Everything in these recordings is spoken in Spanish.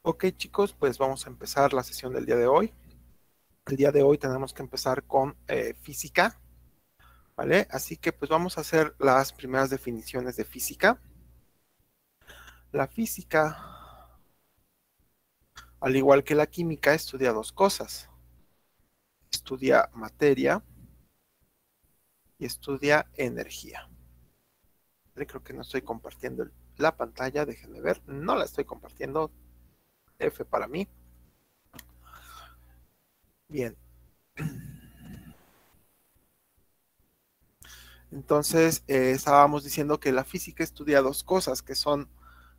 Ok, chicos, pues vamos a empezar la sesión del día de hoy. El día de hoy tenemos que empezar con física, ¿vale? Así que pues vamos a hacer las primeras definiciones de física. La física, al igual que la química, estudia dos cosas. Estudia materia y estudia energía. ¿Vale? Creo que no estoy compartiendo la pantalla, déjenme ver. No la estoy compartiendo. F para mí. Bien. Entonces, estábamos diciendo que la física estudia dos cosas, que son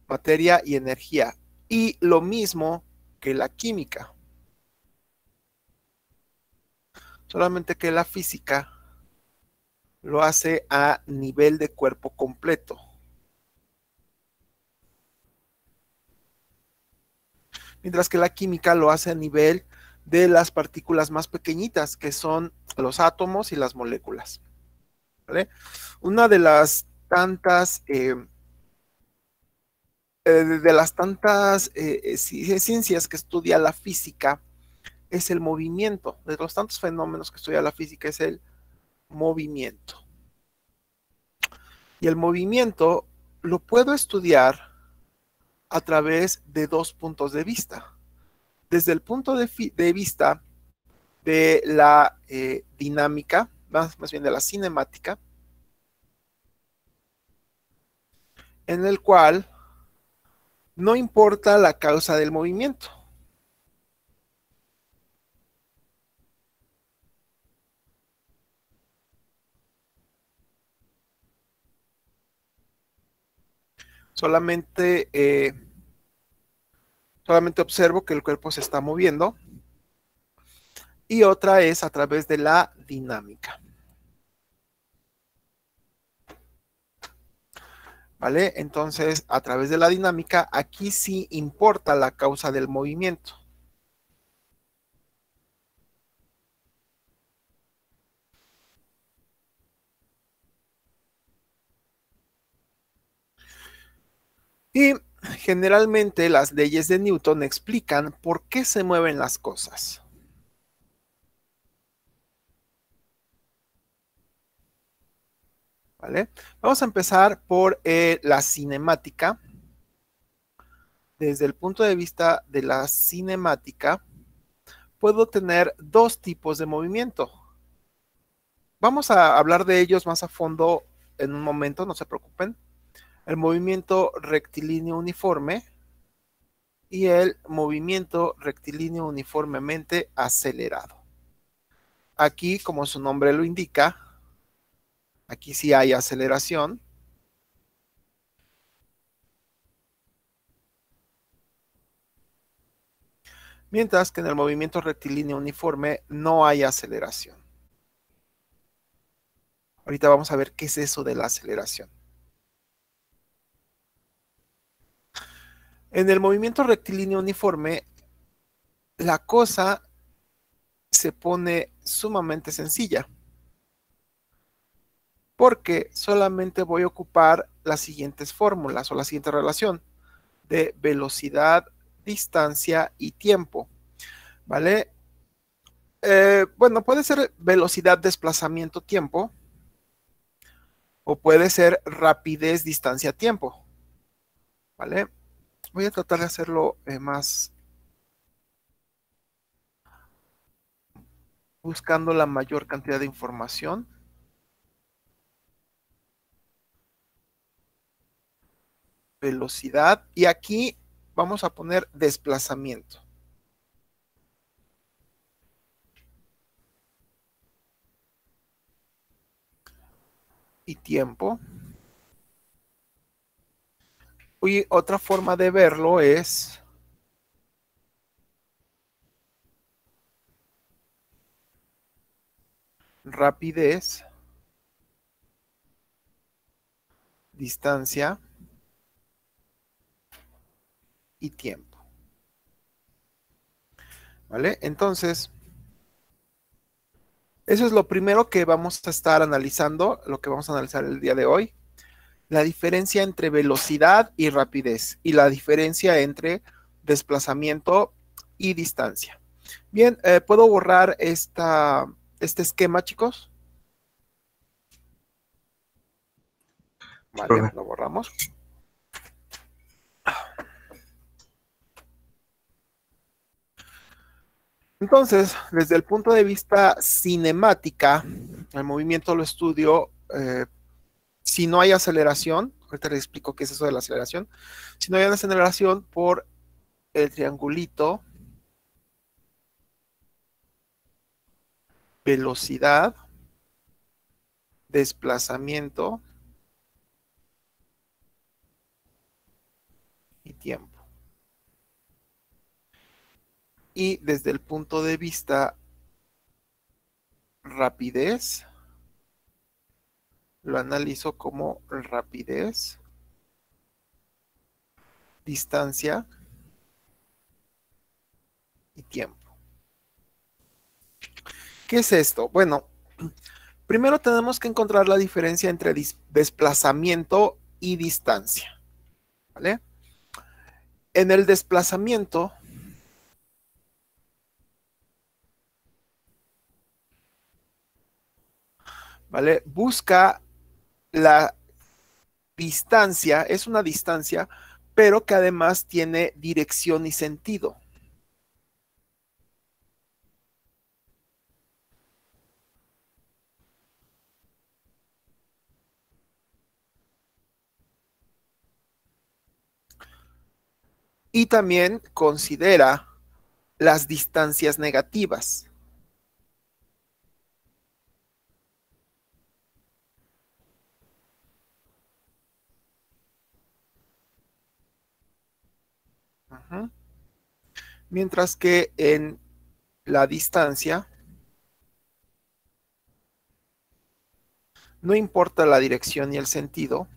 materia y energía, y lo mismo que la química, solamente que la física lo hace a nivel de cuerpo completo, mientras que la química lo hace a nivel de las partículas más pequeñitas, que son los átomos y las moléculas, ¿vale? Una de las tantas ciencias que estudia la física es el movimiento. De los tantos fenómenos que estudia la física es el movimiento. Y el movimiento lo puedo estudiar a través de dos puntos de vista. Desde el punto de vista de la dinámica, más bien de la cinemática, en el cual no importa la causa del movimiento. Solamente, solamente observo que el cuerpo se está moviendo. Y otra es a través de la dinámica. ¿Vale? Entonces, a través de la dinámica, aquí sí importa la causa del movimiento. Y generalmente las leyes de Newton explican por qué se mueven las cosas. ¿Vale? Vamos a empezar por la cinemática. Desde el punto de vista de la cinemática, puedo tener dos tipos de movimiento. Vamos a hablar de ellos más a fondo en un momento, no se preocupen. El movimiento rectilíneo uniforme y el movimiento rectilíneo uniformemente acelerado. Aquí, como su nombre lo indica, aquí sí hay aceleración. Mientras que en el movimiento rectilíneo uniforme no hay aceleración. Ahorita vamos a ver qué es eso de la aceleración. En el movimiento rectilíneo uniforme, la cosa se pone sumamente sencilla, porque solamente voy a ocupar las siguientes fórmulas o la siguiente relación de velocidad, distancia y tiempo, ¿vale? Bueno, puede ser velocidad, desplazamiento, tiempo, o puede ser rapidez, distancia, tiempo, ¿vale? Voy a tratar de hacerlo más buscando la mayor cantidad de información. Velocidad, y aquí vamos a poner desplazamiento. Y tiempo. Y otra forma de verlo es rapidez, distancia y tiempo. ¿Vale? Entonces, eso es lo primero que vamos a estar analizando, lo que vamos a analizar el día de hoy. La diferencia entre velocidad y rapidez y la diferencia entre desplazamiento y distancia. Bien, ¿puedo borrar este esquema, chicos? Vale, lo borramos. Entonces, desde el punto de vista cinemática, el movimiento lo estudio si no hay aceleración. Ahorita les explico qué es eso de la aceleración. Si no hay una aceleración por el triangulito velocidad, desplazamiento y tiempo. Y desde el punto de vista rapidez, lo analizo como rapidez, distancia y tiempo. ¿Qué es esto? Bueno, primero tenemos que encontrar la diferencia entre desplazamiento y distancia. ¿Vale? En el desplazamiento, ¿vale? Busca la distancia, es una distancia, pero que además tiene dirección y sentido. Y también considera las distancias negativas. Uh-huh. Mientras que en la distancia no importa la dirección y el sentido,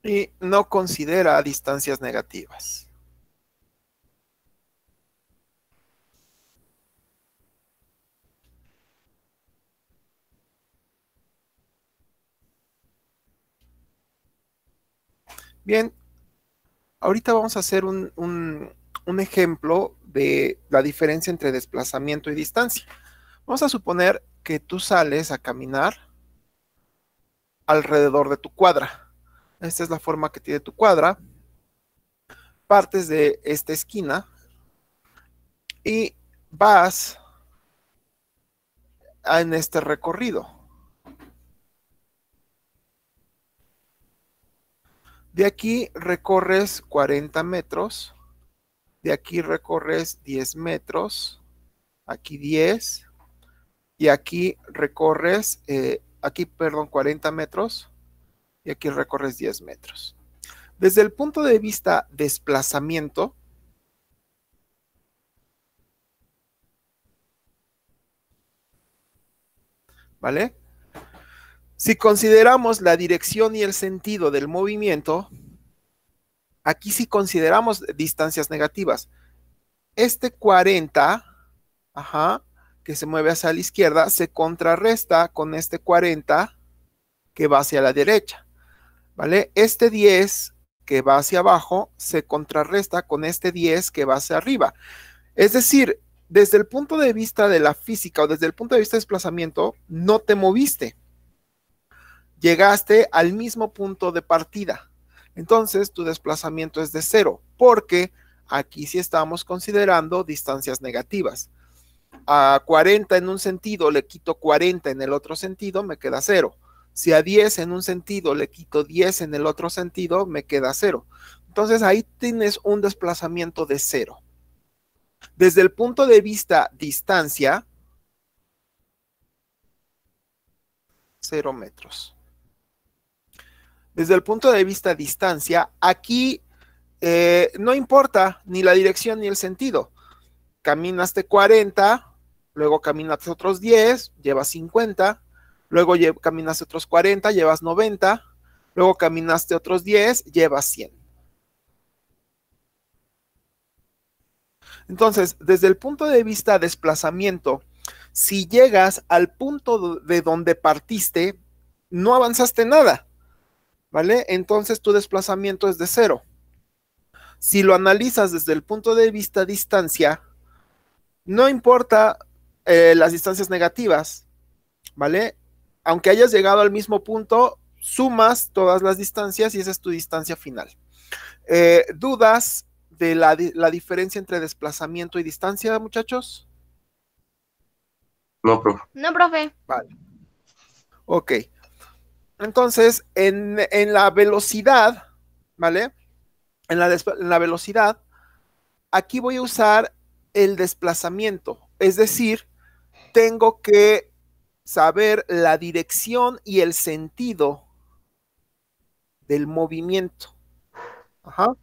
y no considera distancias negativas. Bien, ahorita vamos a hacer un ejemplo de la diferencia entre desplazamiento y distancia. Vamos a suponer que tú sales a caminar alrededor de tu cuadra. Esta es la forma que tiene tu cuadra. Partes de esta esquina y vas en este recorrido. De aquí recorres 40 metros, de aquí recorres 10 metros, aquí 10, y aquí recorres, perdón, 40 metros, y aquí recorres 10 metros. Desde el punto de vista desplazamiento, ¿vale? Si consideramos la dirección y el sentido del movimiento, aquí sí consideramos distancias negativas. Este 40, ajá, que se mueve hacia la izquierda, se contrarresta con este 40 que va hacia la derecha, ¿vale? Este 10 que va hacia abajo se contrarresta con este 10 que va hacia arriba. Es decir, desde el punto de vista de la física o desde el punto de vista de desplazamiento, no te moviste. Llegaste al mismo punto de partida. Entonces, tu desplazamiento es de 0, porque aquí sí estamos considerando distancias negativas. A 40 en un sentido le quito 40 en el otro sentido, me queda 0. Si a 10 en un sentido le quito 10 en el otro sentido, me queda 0. Entonces ahí tienes un desplazamiento de 0. Desde el punto de vista distancia, 0 metros. Desde el punto de vista distancia, aquí no importa ni la dirección ni el sentido. Caminaste 40, luego caminaste otros 10, llevas 50, luego caminaste otros 40, llevas 90, luego caminaste otros 10, llevas 100. Entonces, desde el punto de vista desplazamiento, si llegas al punto de donde partiste, no avanzaste nada, ¿vale? Entonces tu desplazamiento es de 0. Si lo analizas desde el punto de vista distancia, no importa las distancias negativas, ¿vale? Aunque hayas llegado al mismo punto, sumas todas las distancias y esa es tu distancia final. ¿Dudas de la diferencia entre desplazamiento y distancia, muchachos? No, profe. No, profe. Vale. Ok. Entonces, en la velocidad, ¿vale? En la velocidad, aquí voy a usar el desplazamiento. Es decir, tengo que saber la dirección y el sentido del movimiento. Ajá.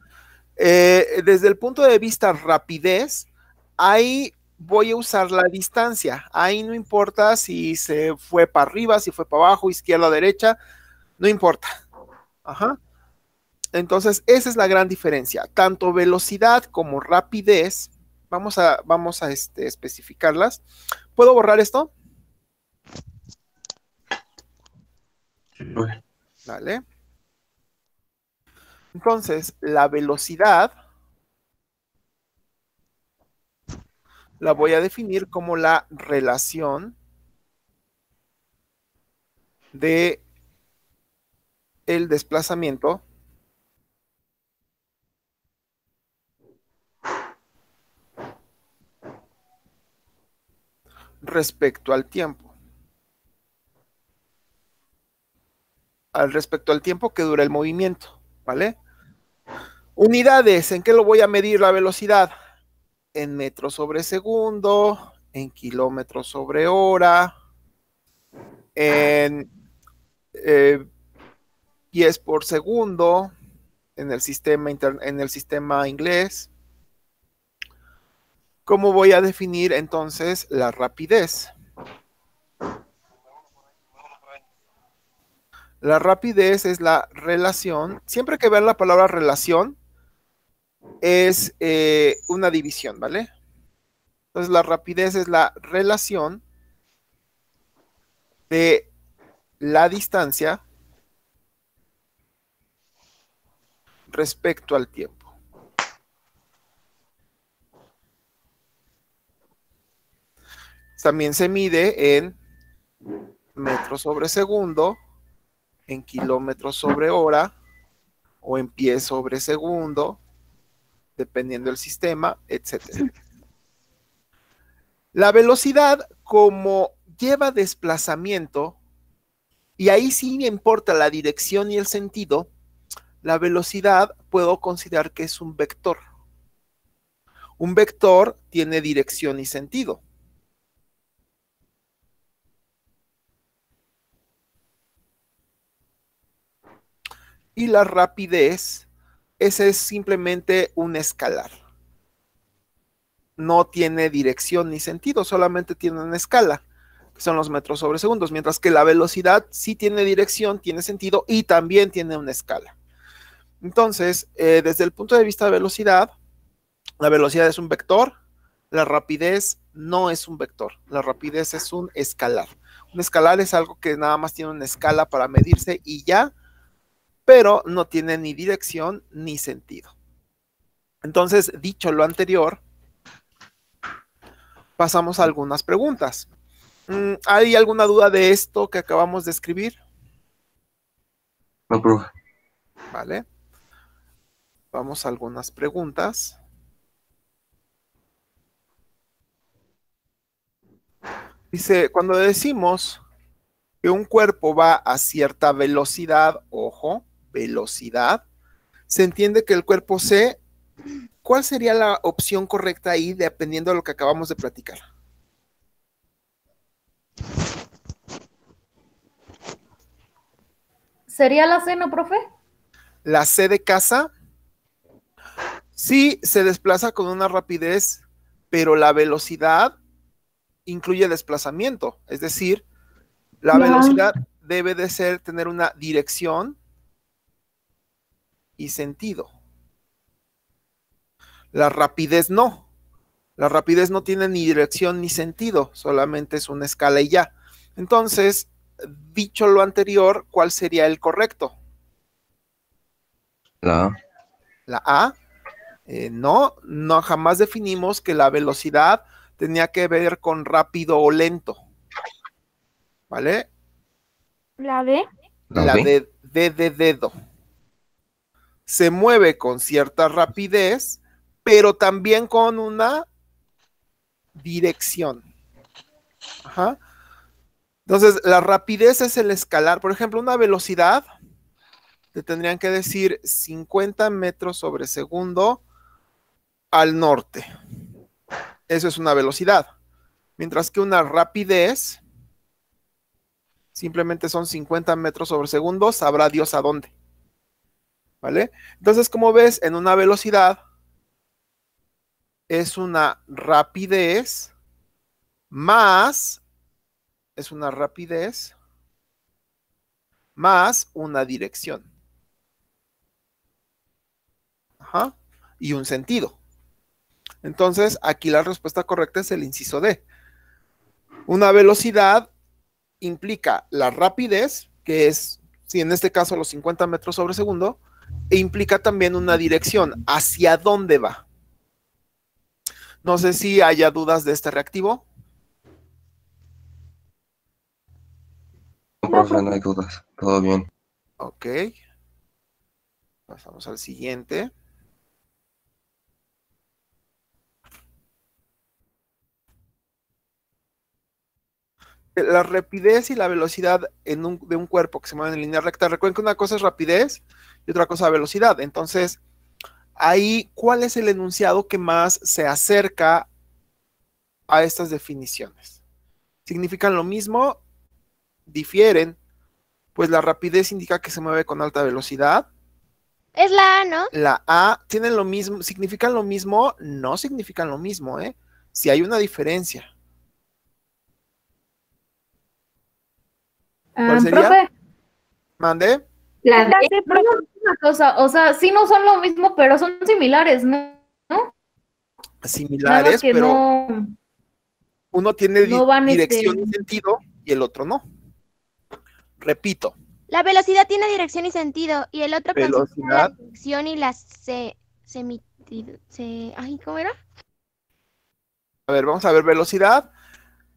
Desde el punto de vista rapidez, ahí voy a usar la distancia. Ahí no importa si se fue para arriba, si fue para abajo, izquierda o derecha, no importa. Ajá. Entonces, esa es la gran diferencia. Tanto velocidad como rapidez, vamos a especificarlas. ¿Puedo borrar esto? Sí, profe. Vale. Entonces, la velocidad la voy a definir como la relación de el desplazamiento respecto al tiempo. Respecto al tiempo que dura el movimiento, ¿vale? Unidades, ¿en qué lo voy a medir la velocidad? En metros sobre segundo, en kilómetros sobre hora, en pies por segundo, en el sistema inglés. ¿Cómo voy a definir entonces la rapidez? La rapidez es la relación. Siempre que vean la palabra relación, es una división, ¿vale? Entonces la rapidez es la relación de la distancia respecto al tiempo. También se mide en metros sobre segundo, en kilómetros sobre hora o en pies sobre segundo, dependiendo del sistema, etc. La velocidad, como lleva desplazamiento, y ahí sí me importa la dirección y el sentido, la velocidad puedo considerar que es un vector. Un vector tiene dirección y sentido. Y la rapidez, ese es simplemente un escalar. No tiene dirección ni sentido, solamente tiene una escala, que son los metros sobre segundos, mientras que la velocidad sí tiene dirección, tiene sentido y también tiene una escala. Entonces, desde el punto de vista de velocidad, la velocidad es un vector, la rapidez no es un vector, la rapidez es un escalar. Un escalar es algo que nada más tiene una escala para medirse y ya, pero no tiene ni dirección ni sentido. Entonces, dicho lo anterior, pasamos a algunas preguntas. ¿Hay alguna duda de esto que acabamos de escribir? No, profe. Vale. Vamos a algunas preguntas. Dice, cuando decimos que un cuerpo va a cierta velocidad, ojo, velocidad, se entiende que el cuerpo se... ¿Cuál sería la opción correcta ahí dependiendo de lo que acabamos de platicar? ¿Sería la C, no, profe? La C de casa sí se desplaza con una rapidez, pero la velocidad incluye desplazamiento, es decir, la velocidad debe de tener una dirección y sentido. La rapidez no. La rapidez no tiene ni dirección ni sentido, solamente es una escala y ya. Entonces, dicho lo anterior, ¿cuál sería el correcto? La A. La A. No, jamás definimos que la velocidad tenía que ver con rápido o lento. ¿Vale? ¿La B? La La B. de dedo. Se mueve con cierta rapidez, pero también con una dirección. Ajá. Entonces, la rapidez es el escalar. Por ejemplo, una velocidad, te tendrían que decir 50 metros sobre segundo al norte. Eso es una velocidad. Mientras que una rapidez simplemente son 50 metros sobre segundo, sabrá Dios a dónde. ¿Vale? Entonces, como ves, en una velocidad es una rapidez más, es una rapidez más una dirección. Ajá. Y un sentido. Entonces, aquí la respuesta correcta es el inciso D. Una velocidad implica la rapidez, que es, si en este caso los 50 metros sobre segundo, e implica también una dirección, hacia dónde va. No sé si haya dudas de este reactivo. No, profe, no hay dudas. Todo bien. Ok. Pasamos al siguiente. La rapidez y la velocidad de un cuerpo que se mueve en línea recta. Recuerden que una cosa es rapidez y otra cosa velocidad. Entonces, ahí, ¿cuál es el enunciado que más se acerca a estas definiciones? ¿Significan lo mismo? ¿Difieren? Pues la rapidez indica que se mueve con alta velocidad. Es la A, ¿no? La A, ¿tienen lo mismo? ¿Significan lo mismo? No significan lo mismo, ¿eh? Si hay una diferencia. ¿Cuál sería? Profe, ¿Mande? la La D, C, no, una cosa, o sea, sí no son lo mismo, pero son similares, ¿no? Nada más Similares, que pero no, uno tiene no van dirección y sentido y el otro no. Repito, La velocidad tiene dirección y sentido, y el otro considera la velocidad, dirección y la ay, ¿cómo era? a ver, vamos a ver, velocidad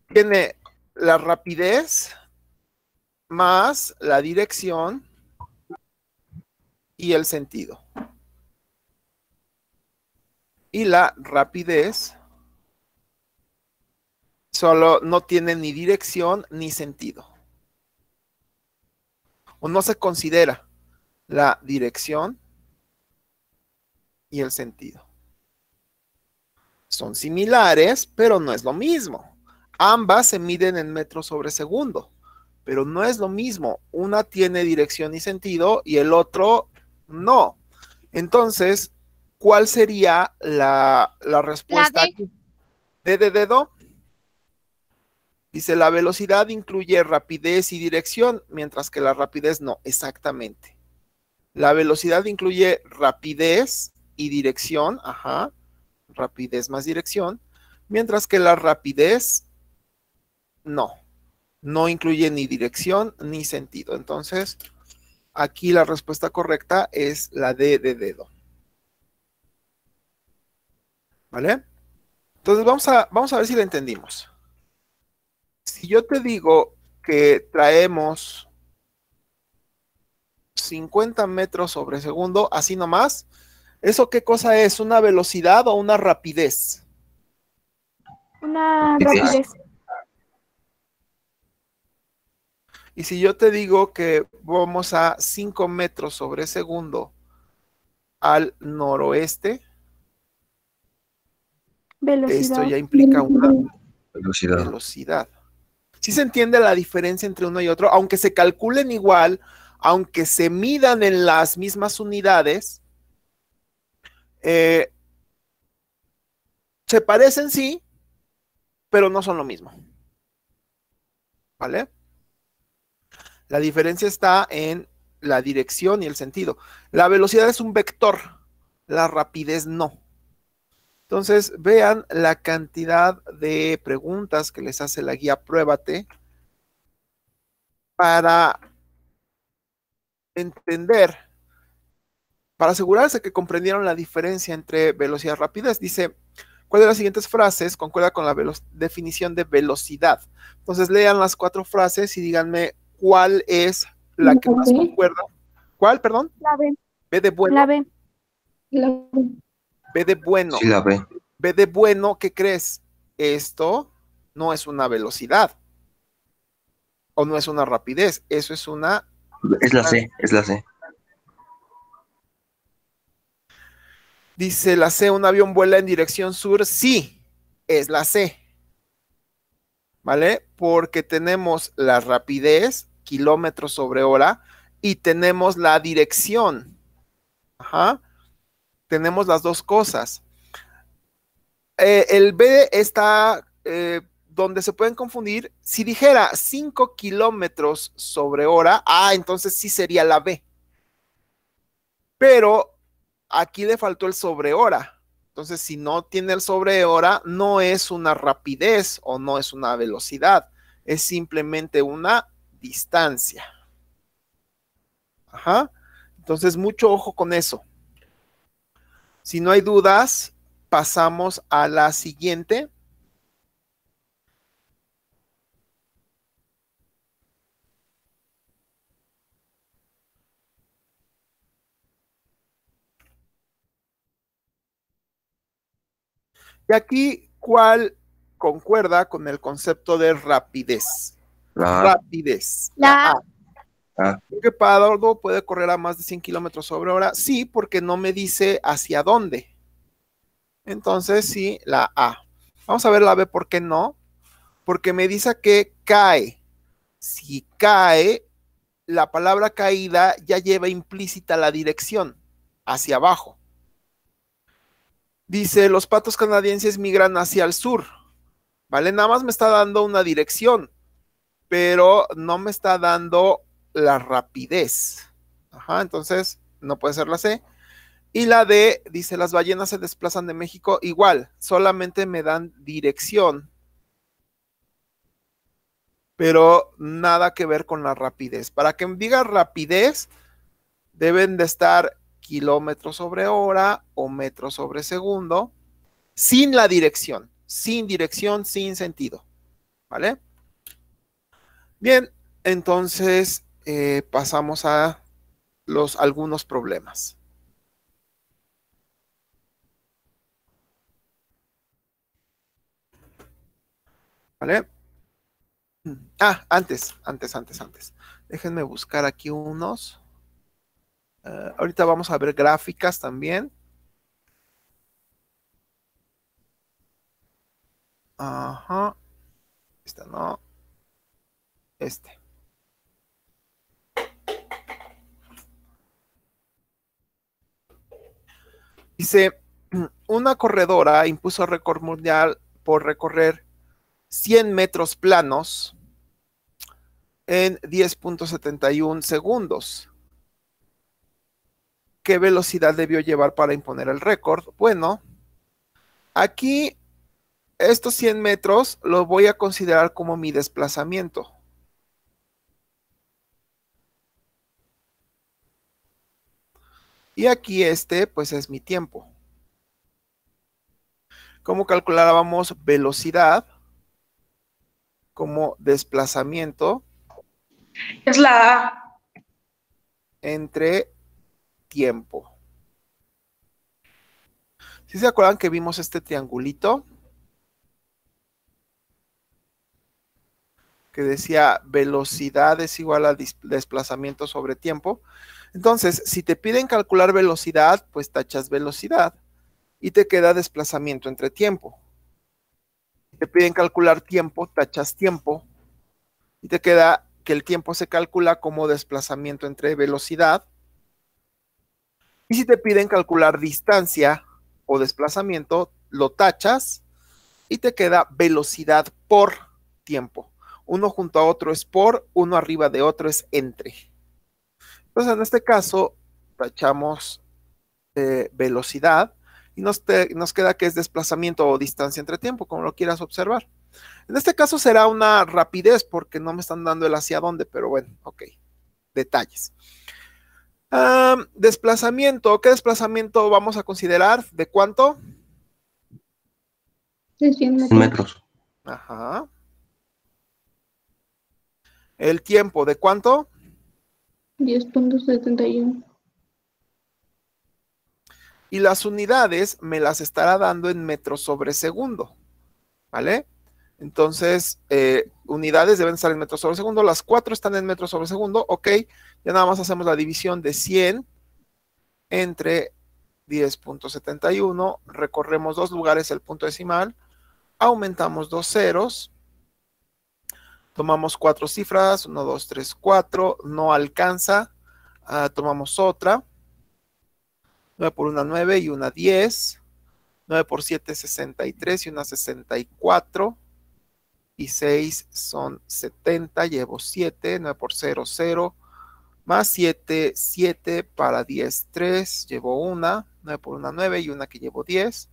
tiene la rapidez más la dirección y el sentido. Y la rapidez solo no tiene ni dirección ni sentido. O no se considera la dirección y el sentido. Son similares, pero no es lo mismo. Ambas se miden en metros sobre segundo, pero no es lo mismo. Una tiene dirección y sentido y el otro no. Entonces, ¿cuál sería la respuesta La D. aquí? ¿D de dedo? Dice, la velocidad incluye rapidez y dirección, mientras que la rapidez no, exactamente. La velocidad incluye rapidez y dirección, ajá, rapidez más dirección, mientras que la rapidez no incluye ni dirección ni sentido. Entonces, aquí la respuesta correcta es la D de dedo. ¿Vale? Entonces, vamos a ver si la entendimos. Si yo te digo que traemos 50 metros sobre segundo, así nomás, ¿eso qué cosa es? ¿Una velocidad o una rapidez? Una Rapidez. rapidez. Y si yo te digo que vamos a 5 metros sobre segundo al noroeste, esto Velocidad. ya implica una Velocidad. velocidad. ¿Sí se entiende la diferencia entre uno y otro? Aunque se calculen igual, aunque se midan en las mismas unidades, se parecen sí, pero no son lo mismo. ¿Vale? La diferencia está en la dirección y el sentido. La velocidad es un vector, la rapidez no. Entonces, vean la cantidad de preguntas que les hace la guía Pruébate para entender, para asegurarse que comprendieron la diferencia entre velocidad y rapidez. Dice, ¿cuál de las siguientes frases concuerda con la definición de velocidad? Entonces, lean las 4 frases y díganme cuál es la que más concuerda. ¿Cuál, perdón? La B. B de bueno. La B. B de bueno. Sí, la B. B de bueno, ¿qué crees? Esto no es una velocidad. O no es una rapidez. Eso es una... Es la C, es la C. Dice la C, un avión vuela en dirección sur. Sí, es la C. ¿Vale? Porque tenemos la rapidez, kilómetros sobre hora, y tenemos la dirección. Ajá. Tenemos las dos cosas. El B está donde se pueden confundir. Si dijera 5 kilómetros sobre hora, entonces sí sería la B. Pero aquí le faltó el sobre hora. Entonces, si no tiene el sobre hora, no es una rapidez o no es una velocidad. Es simplemente una distancia. Ajá. Entonces, mucho ojo con eso. Si no hay dudas, pasamos a la siguiente. Y aquí, ¿cuál concuerda con el concepto de rapidez? La A. Rapidez. La A. ¿Que Pardo puede correr a más de 100 kilómetros sobre hora? Sí, porque no me dice hacia dónde. Entonces, sí, la A. Vamos a ver la B, ¿por qué no? Porque me dice que cae. Si cae, la palabra caída ya lleva implícita la dirección, hacia abajo. Dice, los patos canadienses migran hacia el sur. ¿Vale? Nada más me está dando una dirección, pero no me está dando la rapidez. Ajá, entonces no puede ser la C. Y la D dice, las ballenas se desplazan de México. Igual, solamente me dan dirección, pero nada que ver con la rapidez. Para que me diga rapidez, deben de estar kilómetros sobre hora o metros sobre segundo, sin la dirección, sin sentido. ¿Vale? Bien, entonces pasamos a algunos problemas. ¿Vale? Antes. Déjenme buscar aquí unos. Ahorita vamos a ver gráficas también. Ajá. Esta no. Dice, una corredora impuso récord mundial por recorrer 100 metros planos en 10.71 segundos. ¿Qué velocidad debió llevar para imponer el récord? Bueno, aquí estos 100 metros los voy a considerar como mi desplazamiento. Y aquí pues es mi tiempo. ¿Cómo calculábamos velocidad como desplazamiento? Es la A. Entre tiempo. ¿Sí se acuerdan que vimos este triangulito? Que decía velocidad es igual a desplazamiento sobre tiempo. Entonces, si te piden calcular velocidad, pues tachas velocidad y te queda desplazamiento entre tiempo. Si te piden calcular tiempo, tachas tiempo y te queda que el tiempo se calcula como desplazamiento entre velocidad. Y si te piden calcular distancia o desplazamiento, lo tachas y te queda velocidad por tiempo. Uno junto a otro es por, uno arriba de otro es entre. Entonces, en este caso, tachamos velocidad y nos queda que es desplazamiento o distancia entre tiempo, como lo quieras observar. En este caso será una rapidez porque no me están dando el hacia dónde, pero bueno, ok, detalles. Desplazamiento, ¿qué desplazamiento vamos a considerar? ¿De cuánto? De 100 metros. Ajá. El tiempo, ¿de cuánto? 10.71. Y las unidades me las estará dando en metros sobre segundo, ¿vale? Entonces, unidades deben estar en metros sobre segundo, las 4 están en metros sobre segundo, ok, ya nada más hacemos la división de 100 entre 10.71, recorremos 2 lugares el punto decimal, aumentamos 2 ceros, tomamos 4 cifras, 1, 2, 3, 4, no alcanza, tomamos otra, 9 por 1, 9 y una 10, 9 por 7, 63 y una 64, y 6 son 70, llevo 7, 9 por 0, 0, más 7, 7, para 10, 3, llevo una, 9 por 1, 9 y una que llevo 10,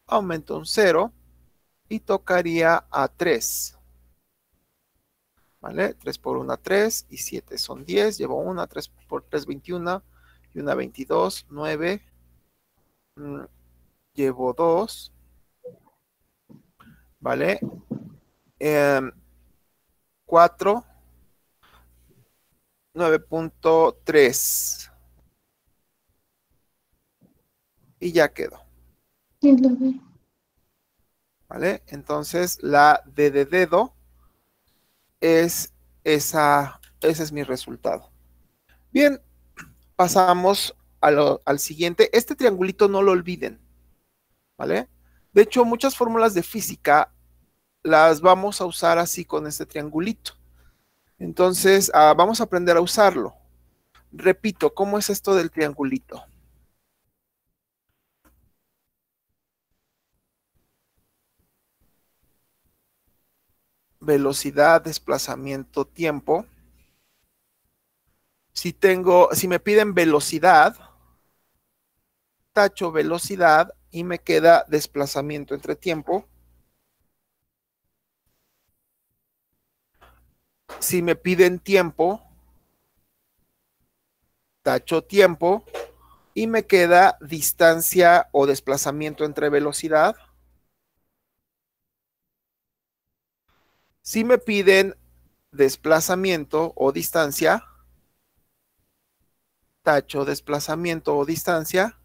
aumento un 0 y tocaría a 3, ¿vale? 3 por 1, 3 y 7 son 10, llevo una, 3 por 3, 21 y una 22, 9, llevo 2, ¿vale? 4, 9.3 y ya quedó, ¿vale? Entonces la D de dedo es ese es mi resultado. Bien, pasamos al siguiente. Este triangulito no lo olviden, ¿vale? De hecho, muchas fórmulas de física las vamos a usar así con este triangulito. Entonces, vamos a aprender a usarlo. Repito, ¿cómo es esto del triangulito? Velocidad, desplazamiento, tiempo. Si me piden velocidad, tacho velocidad y me queda desplazamiento entre tiempo. Si me piden tiempo, tacho tiempo y me queda distancia o desplazamiento entre velocidad. Si me piden desplazamiento o distancia, tacho desplazamiento o distancia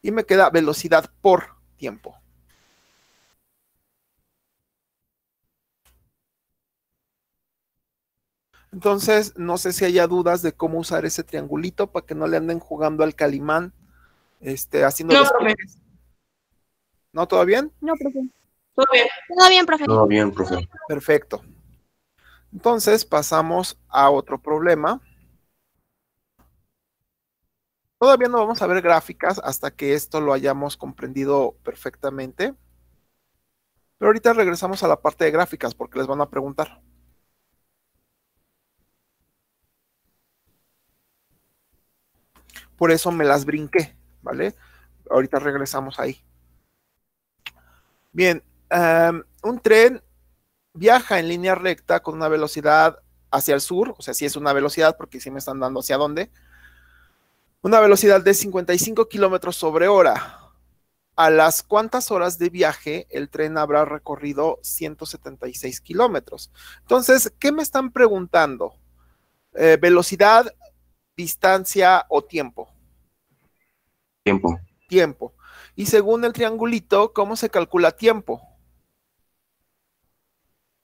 y me queda velocidad por tiempo. Entonces, no sé si haya dudas de cómo usar ese triangulito para que no le anden jugando al calimán, haciendo No, despejes. ¿No? ¿Todo bien? No, profe. Todo bien. Todo bien, profe. Todo bien, profe. Perfecto. Entonces, pasamos a otro problema. Todavía no vamos a ver gráficas hasta que esto lo hayamos comprendido perfectamente. Pero ahorita regresamos a la parte de gráficas porque les van a preguntar. Por eso me las brinqué, ¿vale? Ahorita regresamos ahí. Bien, un tren viaja en línea recta con una velocidad hacia el sur, o sea, sí es una velocidad porque sí me están dando hacia dónde. Una velocidad de 55 kilómetros sobre hora. ¿A las cuántas horas de viaje el tren habrá recorrido 176 kilómetros? Entonces, ¿qué me están preguntando? ¿Velocidad, distancia o tiempo? Tiempo. Tiempo. Y según el triangulito, ¿cómo se calcula tiempo?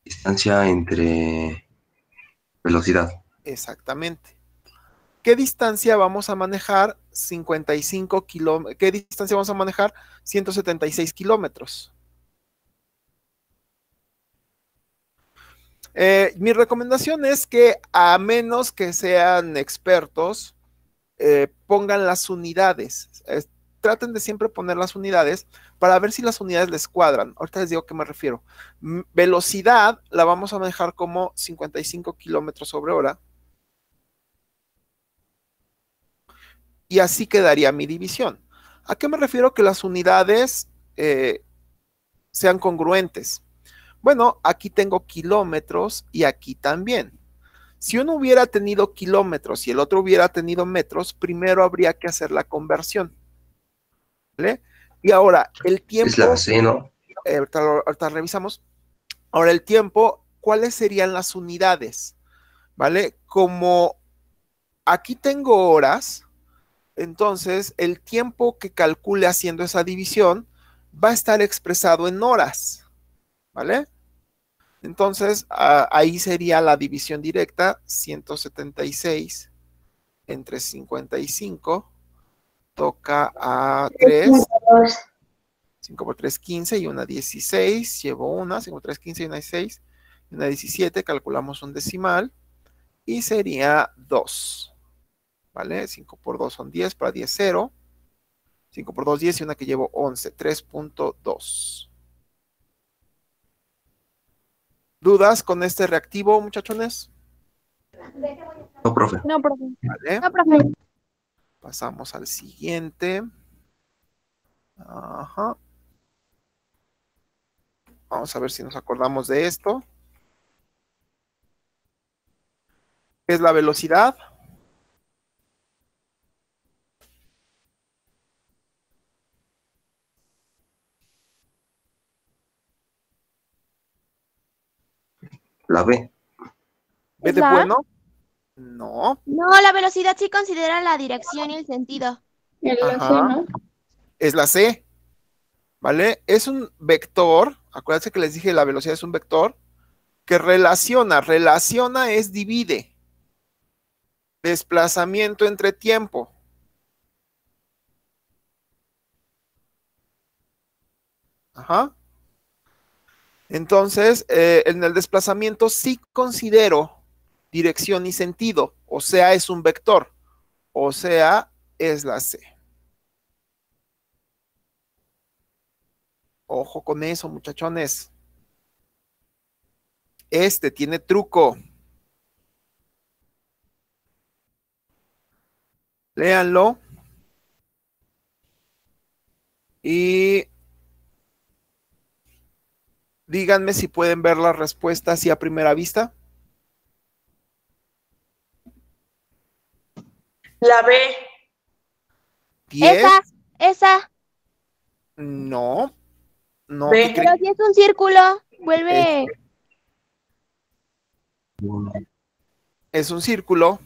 Distancia entre velocidad. Exactamente. ¿Qué distancia vamos a manejar? 55 kilómetros. ¿Qué distancia vamos a manejar? 176 kilómetros. Mi recomendación es que a menos que sean expertos, pongan las unidades. Traten de siempre poner las unidades para ver si las unidades les cuadran. Ahorita les digo a qué me refiero. Velocidad la vamos a manejar como 55 kilómetros sobre hora. Y así quedaría mi división. ¿A qué me refiero que las unidades sean congruentes? Bueno, aquí tengo kilómetros y aquí también. Si uno hubiera tenido kilómetros y el otro hubiera tenido metros, primero habría que hacer la conversión. ¿Vale? Y ahora, el tiempo... Es la C, ¿no? ahorita revisamos. Ahora, el tiempo, ¿cuáles serían las unidades? ¿Vale? Como aquí tengo horas, entonces el tiempo que calcule haciendo esa división va a estar expresado en horas. ¿Vale? Entonces, ahí sería la división directa, 176 entre 55, toca a 3, 5 por 3, 15 y una 16, llevo una, 5 por 3, 15 y una 16, y una 17, calculamos un decimal, y sería 2, ¿vale? 5 por 2 son 10, para 10, 0, 5 por 2, 10 y una que llevo 11, 3.2. ¿Dudas con este reactivo, muchachones? No, profe. No, profe. ¿Vale? No, profe. Pasamos al siguiente. Ajá. Vamos a ver si nos acordamos de esto. ¿Qué es la velocidad? La B. ¿B de ¿La A? bueno? No. No, la velocidad sí considera la dirección y el sentido. El C, Ajá. ¿no? Es la C. ¿Vale? Es un vector. Acuérdense que les dije la velocidad es un vector que relaciona. Relaciona es divide. Desplazamiento entre tiempo. Ajá. Entonces, en el desplazamiento sí considero dirección y sentido. O sea, es un vector. O sea, es la C. Ojo con eso, muchachones. Este tiene truco. Léanlo. Y díganme si pueden ver la respuesta así a primera vista. La B. 10. Esa. No. No, Ve. ¿qué creen? Pero si es un círculo, vuelve. Es un círculo.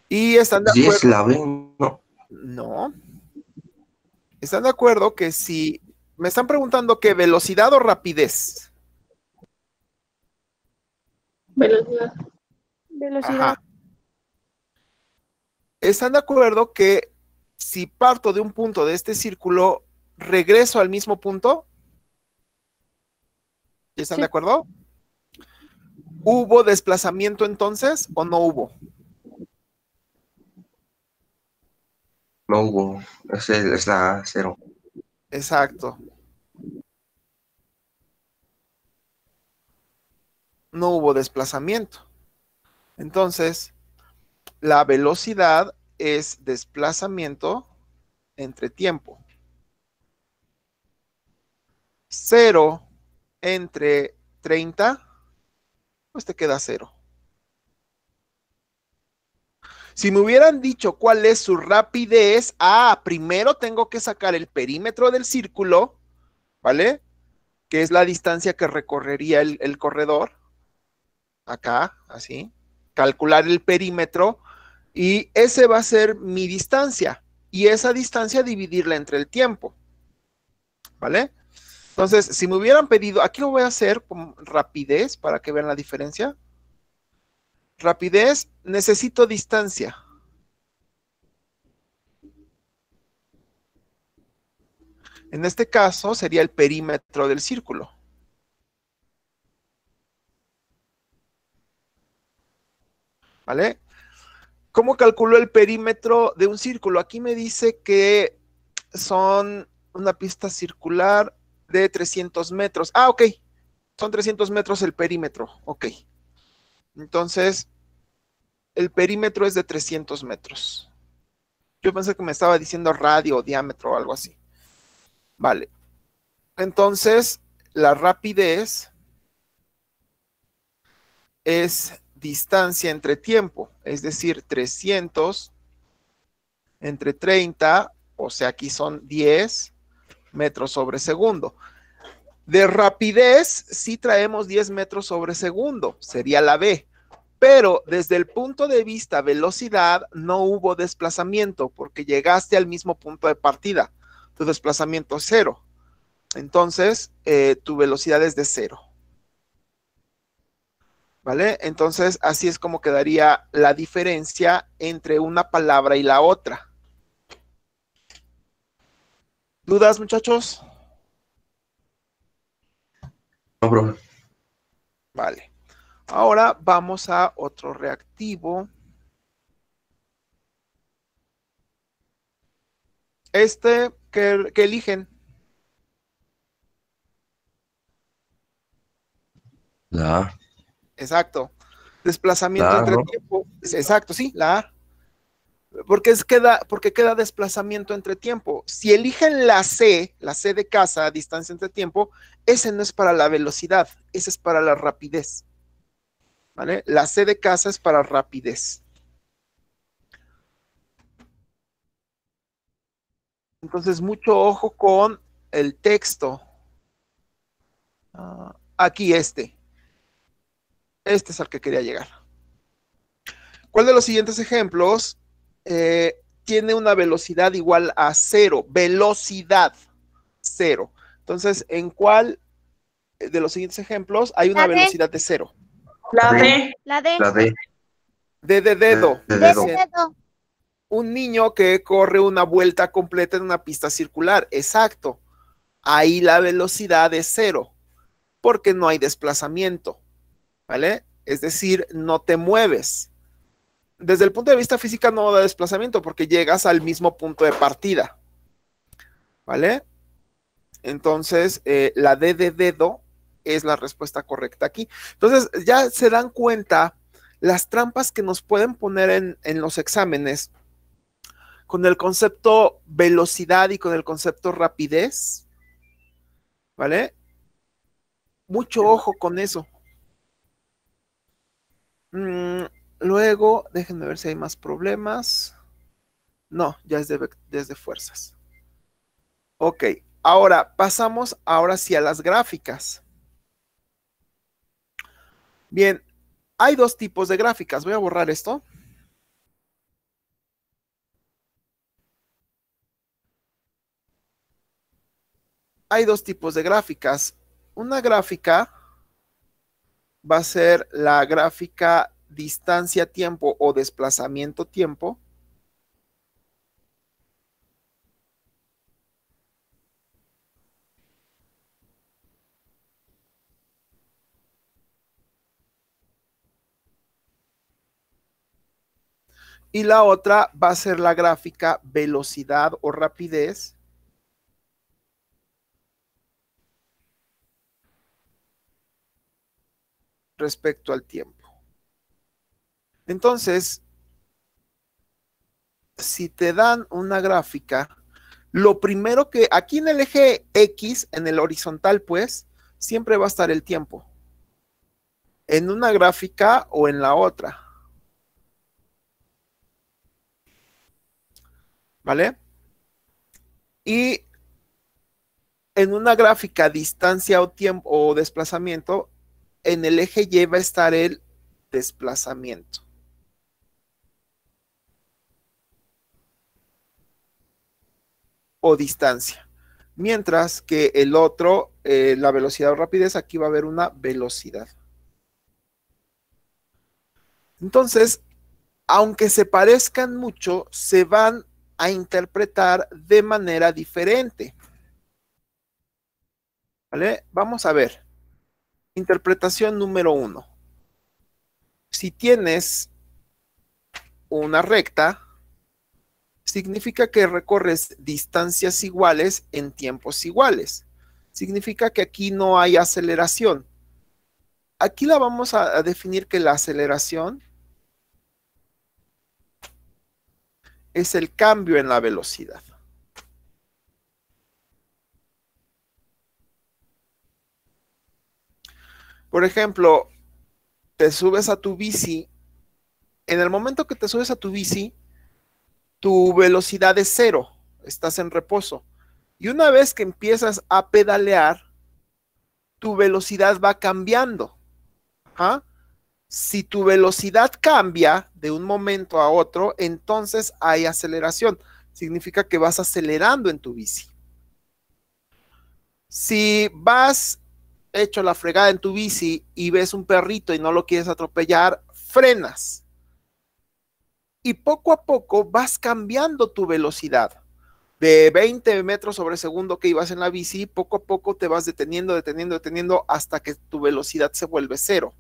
Y están de 10 acuerdo. la B, no. No. Están de acuerdo que si me están preguntando qué velocidad o rapidez. Velocidad. Velocidad. Ajá. ¿Están de acuerdo que si parto de un punto de este círculo, regreso al mismo punto? ¿Están de acuerdo? ¿Hubo desplazamiento entonces o no hubo? No hubo. Es la 0. Exacto. No hubo desplazamiento. Entonces, la velocidad es desplazamiento entre tiempo. 0 entre 30, pues te queda 0. Si me hubieran dicho cuál es su rapidez, primero tengo que sacar el perímetro del círculo, ¿vale? Que es la distancia que recorrería el corredor. Acá, así. Calcular el perímetro y ese va a ser mi distancia. Y esa distancia dividirla entre el tiempo. ¿Vale? Entonces, si me hubieran pedido, aquí lo voy a hacer con rapidez para que vean la diferencia. Rapidez, necesito distancia. En este caso sería el perímetro del círculo. ¿Vale? ¿Cómo calculo el perímetro de un círculo? Aquí me dice que son una pista circular de 300 metros. Ok. Son 300 metros el perímetro. Ok. Entonces, el perímetro es de 300 metros. Yo pensé que me estaba diciendo radio o diámetro o algo así. Vale. Entonces, la rapidez es distancia entre tiempo, es decir, 300 entre 30, o sea, aquí son 10 metros sobre segundo. De rapidez, sí traemos 10 metros sobre segundo, sería la B, pero desde el punto de vista velocidad no hubo desplazamiento porque llegaste al mismo punto de partida, tu desplazamiento es 0, entonces tu velocidad es de 0. ¿Vale? Entonces, así es como quedaría la diferencia entre una palabra y la otra. ¿Dudas, muchachos? No, profe. Vale. Ahora vamos a otro reactivo. ¿Qué eligen? La A. Exacto. Desplazamiento La A, entre ¿no? tiempo. Exacto, sí, la A. Porque queda desplazamiento entre tiempo. Si eligen la C de casa, distancia entre tiempo, ese no es para la velocidad, ese es para la rapidez. ¿Vale? La C de casa es para rapidez. Entonces, mucho ojo con el texto. Aquí este. Este es al que quería llegar. ¿Cuál de los siguientes ejemplos tiene una velocidad igual a 0? Velocidad 0. Entonces, ¿en cuál de los siguientes ejemplos hay una La D. velocidad de 0? La D. D. La D. La D. D de dedo. De D dedo. de dedo. Un niño que corre una vuelta completa en una pista circular. Exacto. Ahí la velocidad es 0, porque no hay desplazamiento. ¿Vale? Es decir, no te mueves. Desde el punto de vista física no da desplazamiento porque llegas al mismo punto de partida. ¿Vale? Entonces, la D de dedo es la respuesta correcta aquí. Entonces, ya se dan cuenta las trampas que nos pueden poner en los exámenes con el concepto velocidad y con el concepto rapidez. ¿Vale? Mucho ojo con eso. Luego, déjenme ver si hay más problemas. No, ya es de fuerzas. Ok, ahora pasamos ahora sí a las gráficas. Bien, hay dos tipos de gráficas. Voy a borrar esto. Hay dos tipos de gráficas. Una gráfica va a ser la gráfica distancia-tiempo o desplazamiento-tiempo. Y la otra va a ser la gráfica velocidad o rapidez respecto al tiempo. Entonces, si te dan una gráfica, lo primero que aquí en el eje X, en el horizontal, pues, siempre va a estar el tiempo. En una gráfica o en la otra. ¿Vale? Y en una gráfica distancia o tiempo o desplazamiento, en el eje Y va a estar el desplazamiento. O distancia. Mientras que el otro, la velocidad o rapidez, aquí va a haber una velocidad. Entonces, aunque se parezcan mucho, se van a interpretar de manera diferente. ¿Vale? Vamos a ver. Interpretación número 1. Si tienes una recta, significa que recorres distancias iguales en tiempos iguales. Significa que aquí no hay aceleración. Aquí la vamos a definir que la aceleración es el cambio en la velocidad. Por ejemplo, te subes a tu bici. En el momento que te subes a tu bici, tu velocidad es 0, estás en reposo. Y una vez que empiezas a pedalear, tu velocidad va cambiando. ¿Ah? Si tu velocidad cambia de un momento a otro, entonces hay aceleración. Significa que vas acelerando en tu bici. Si vas hecho la fregada en tu bici y ves un perrito y no lo quieres atropellar, frenas. Y poco a poco vas cambiando tu velocidad. De 20 metros sobre segundo que ibas en la bici, poco a poco te vas deteniendo, hasta que tu velocidad se vuelve 0.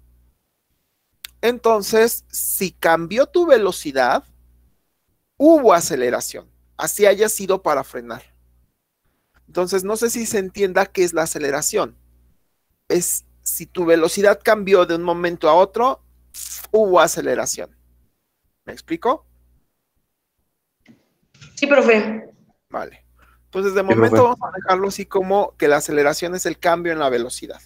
Entonces, si cambió tu velocidad, hubo aceleración, así haya sido para frenar. Entonces, no sé si se entienda qué es la aceleración. Es si tu velocidad cambió de un momento a otro, hubo aceleración. ¿Me explico? Sí, profe. Vale. Entonces, de profe. momento vamos a dejarlo así como que la aceleración es el cambio en la velocidad.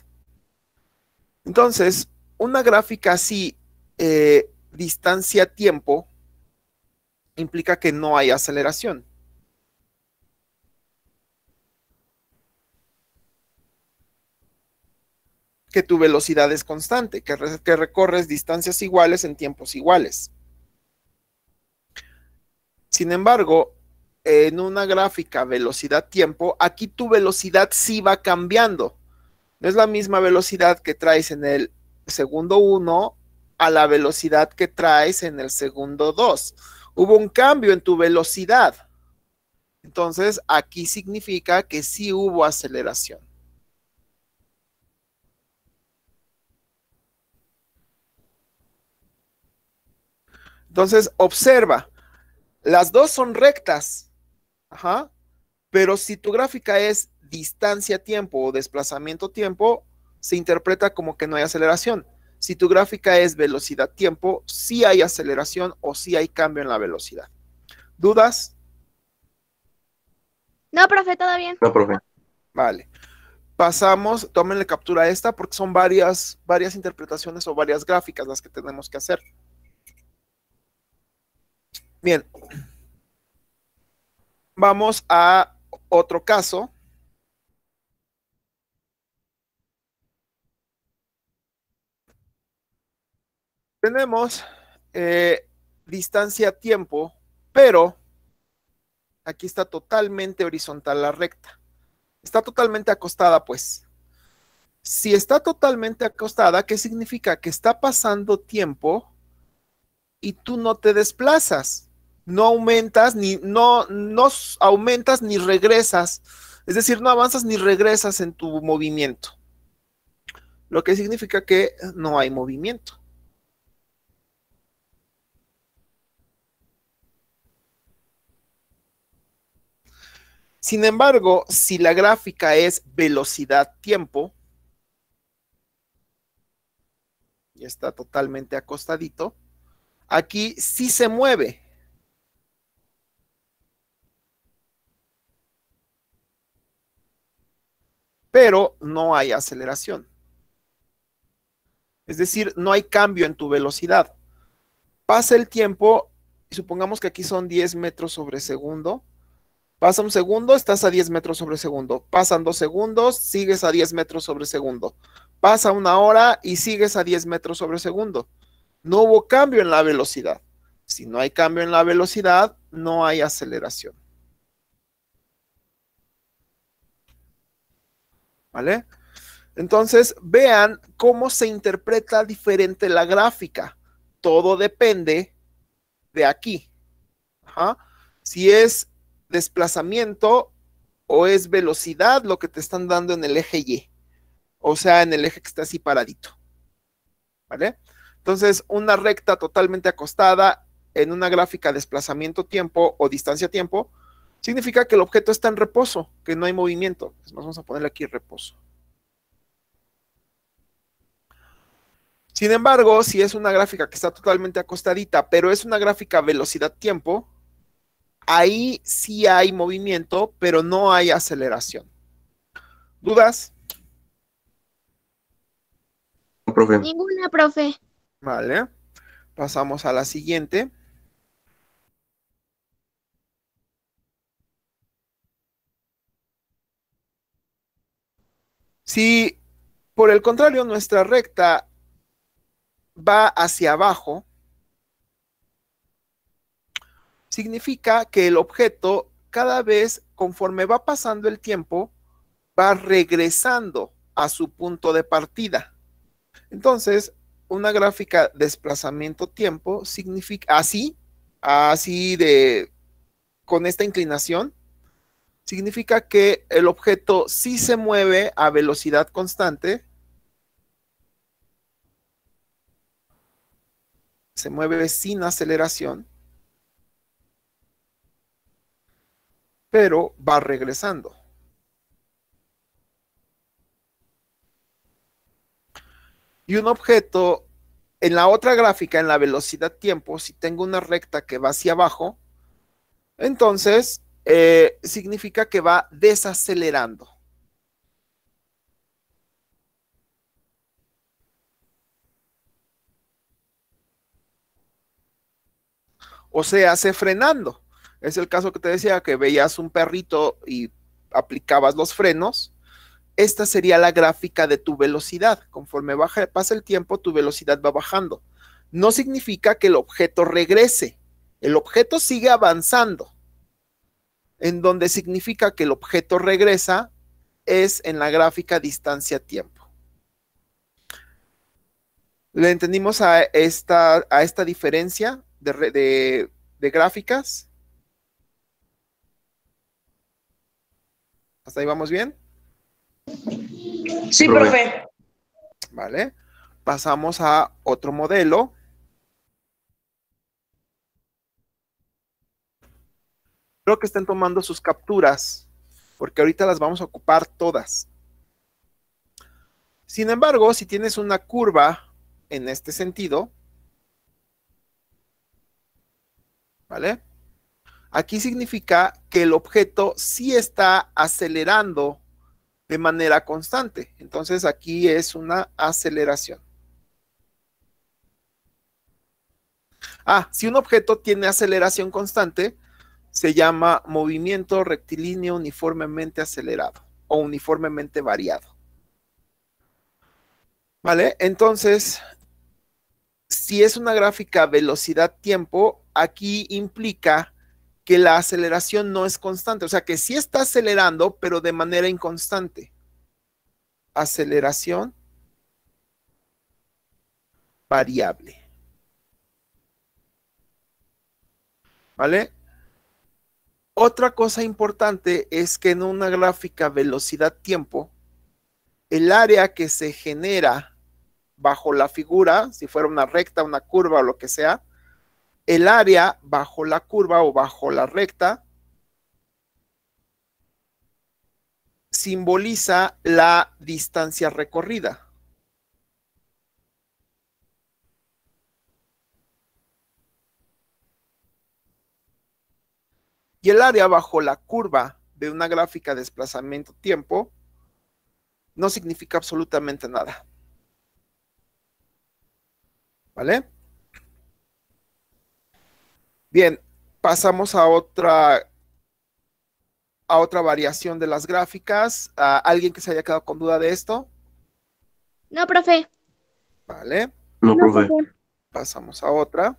Entonces, una gráfica así, distancia-tiempo, implica que no hay aceleración. Que tu velocidad es constante, que recorres distancias iguales en tiempos iguales. Sin embargo, en una gráfica velocidad-tiempo, aquí tu velocidad sí va cambiando. No es la misma velocidad que traes en el segundo 1 a la velocidad que traes en el segundo 2. Hubo un cambio en tu velocidad. Entonces, aquí significa que sí hubo aceleración. Entonces, observa, las dos son rectas, ajá, pero si tu gráfica es distancia-tiempo o desplazamiento-tiempo, se interpreta como que no hay aceleración. Si tu gráfica es velocidad-tiempo, sí hay aceleración o sí hay cambio en la velocidad. ¿Dudas? No, profe, todo bien. No, profe. Vale. Pasamos, tómenle captura a esta porque son varias interpretaciones o varias gráficas las que tenemos que hacer. Bien. Vamos a otro caso. Tenemos distancia-tiempo, pero aquí está totalmente horizontal la recta. Está totalmente acostada, pues. Si está totalmente acostada, ¿qué significa? Que está pasando tiempo y tú no te desplazas. No aumentas no aumentas ni regresas. Es decir, no avanzas ni regresas en tu movimiento. Lo que significa que no hay movimiento. Sin embargo, si la gráfica es velocidad-tiempo, y está totalmente acostadito, aquí sí se mueve. Pero no hay aceleración. Es decir, no hay cambio en tu velocidad. Pasa el tiempo, y supongamos que aquí son 10 metros sobre segundo. Pasa un segundo, estás a 10 metros sobre segundo. Pasan 2 segundos, sigues a 10 metros sobre segundo. Pasa una hora y sigues a 10 metros sobre segundo. No hubo cambio en la velocidad. Si no hay cambio en la velocidad, no hay aceleración. ¿Vale? Entonces, vean cómo se interpreta diferente la gráfica. Todo depende de aquí. Ajá. Si es desplazamiento o es velocidad lo que te están dando en el eje Y. O sea, en el eje que está así paradito. ¿Vale? Entonces, una recta totalmente acostada en una gráfica desplazamiento-tiempo o distancia-tiempo significa que el objeto está en reposo, que no hay movimiento. Es más, vamos a ponerle aquí reposo. Sin embargo, si es una gráfica que está totalmente acostadita, pero es una gráfica velocidad-tiempo, ahí sí hay movimiento, pero no hay aceleración. ¿Dudas? No, profe. Ninguna, profe. Vale. Pasamos a la siguiente. Si, por el contrario, nuestra recta va hacia abajo, significa que el objeto cada vez, conforme va pasando el tiempo, va regresando a su punto de partida. Entonces, una gráfica desplazamiento-tiempo significa así con esta inclinación, significa que el objeto sí se mueve a velocidad constante, se mueve sin aceleración, pero va regresando. Y un objeto en la otra gráfica, en la velocidad-tiempo, si tengo una recta que va hacia abajo, entonces significa que va desacelerando. O se hace frenando. Es el caso que te decía, que veías un perrito y aplicabas los frenos. Esta sería la gráfica de tu velocidad. Conforme pasa el tiempo, tu velocidad va bajando. No significa que el objeto regrese. El objeto sigue avanzando. En donde significa que el objeto regresa es en la gráfica distancia-tiempo. ¿Le entendimos a esta diferencia de gráficas? ¿Hasta ahí vamos bien? Sí, profe. Vale. Pasamos a otro modelo. Creo que estén tomando sus capturas, porque ahorita las vamos a ocupar todas. Sin embargo, si tienes una curva en este sentido, ¿vale? Aquí significa que el objeto sí está acelerando de manera constante. Entonces aquí es una aceleración. Si un objeto tiene aceleración constante, se llama movimiento rectilíneo uniformemente acelerado o uniformemente variado. ¿Vale? Entonces, si es una gráfica velocidad-tiempo, aquí implica que la aceleración no es constante, o sea que sí está acelerando, pero de manera inconstante. Aceleración variable. ¿Vale? Otra cosa importante es que en una gráfica velocidad-tiempo, el área que se genera bajo la figura, si fuera una recta, una curva o lo que sea, el área bajo la curva o bajo la recta simboliza la distancia recorrida. Y el área bajo la curva de una gráfica de desplazamiento-tiempo no significa absolutamente nada. ¿Vale? Bien, pasamos a otra variación de las gráficas. ¿Alguien que se haya quedado con duda de esto? No, profe. Vale. No, profe. Pasamos a otra.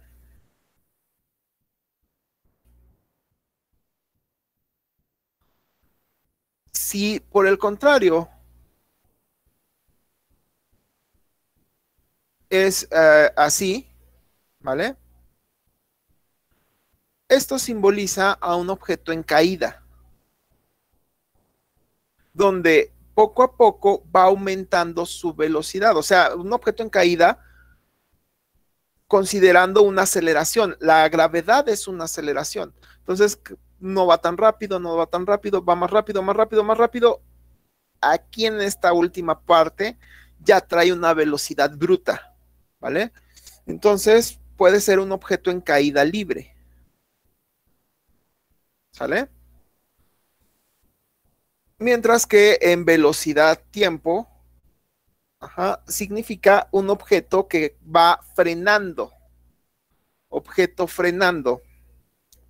Si por el contrario es así, ¿vale? Esto simboliza a un objeto en caída, donde poco a poco va aumentando su velocidad. O sea, un objeto en caída considerando una aceleración. La gravedad es una aceleración. Entonces, no va tan rápido, no va tan rápido, va más rápido, más rápido, más rápido. Aquí en esta última parte ya trae una velocidad bruta, ¿vale? Entonces, puede ser un objeto en caída libre. ¿Sale? Mientras que en velocidad-tiempo, significa un objeto que va frenando. Objeto frenando,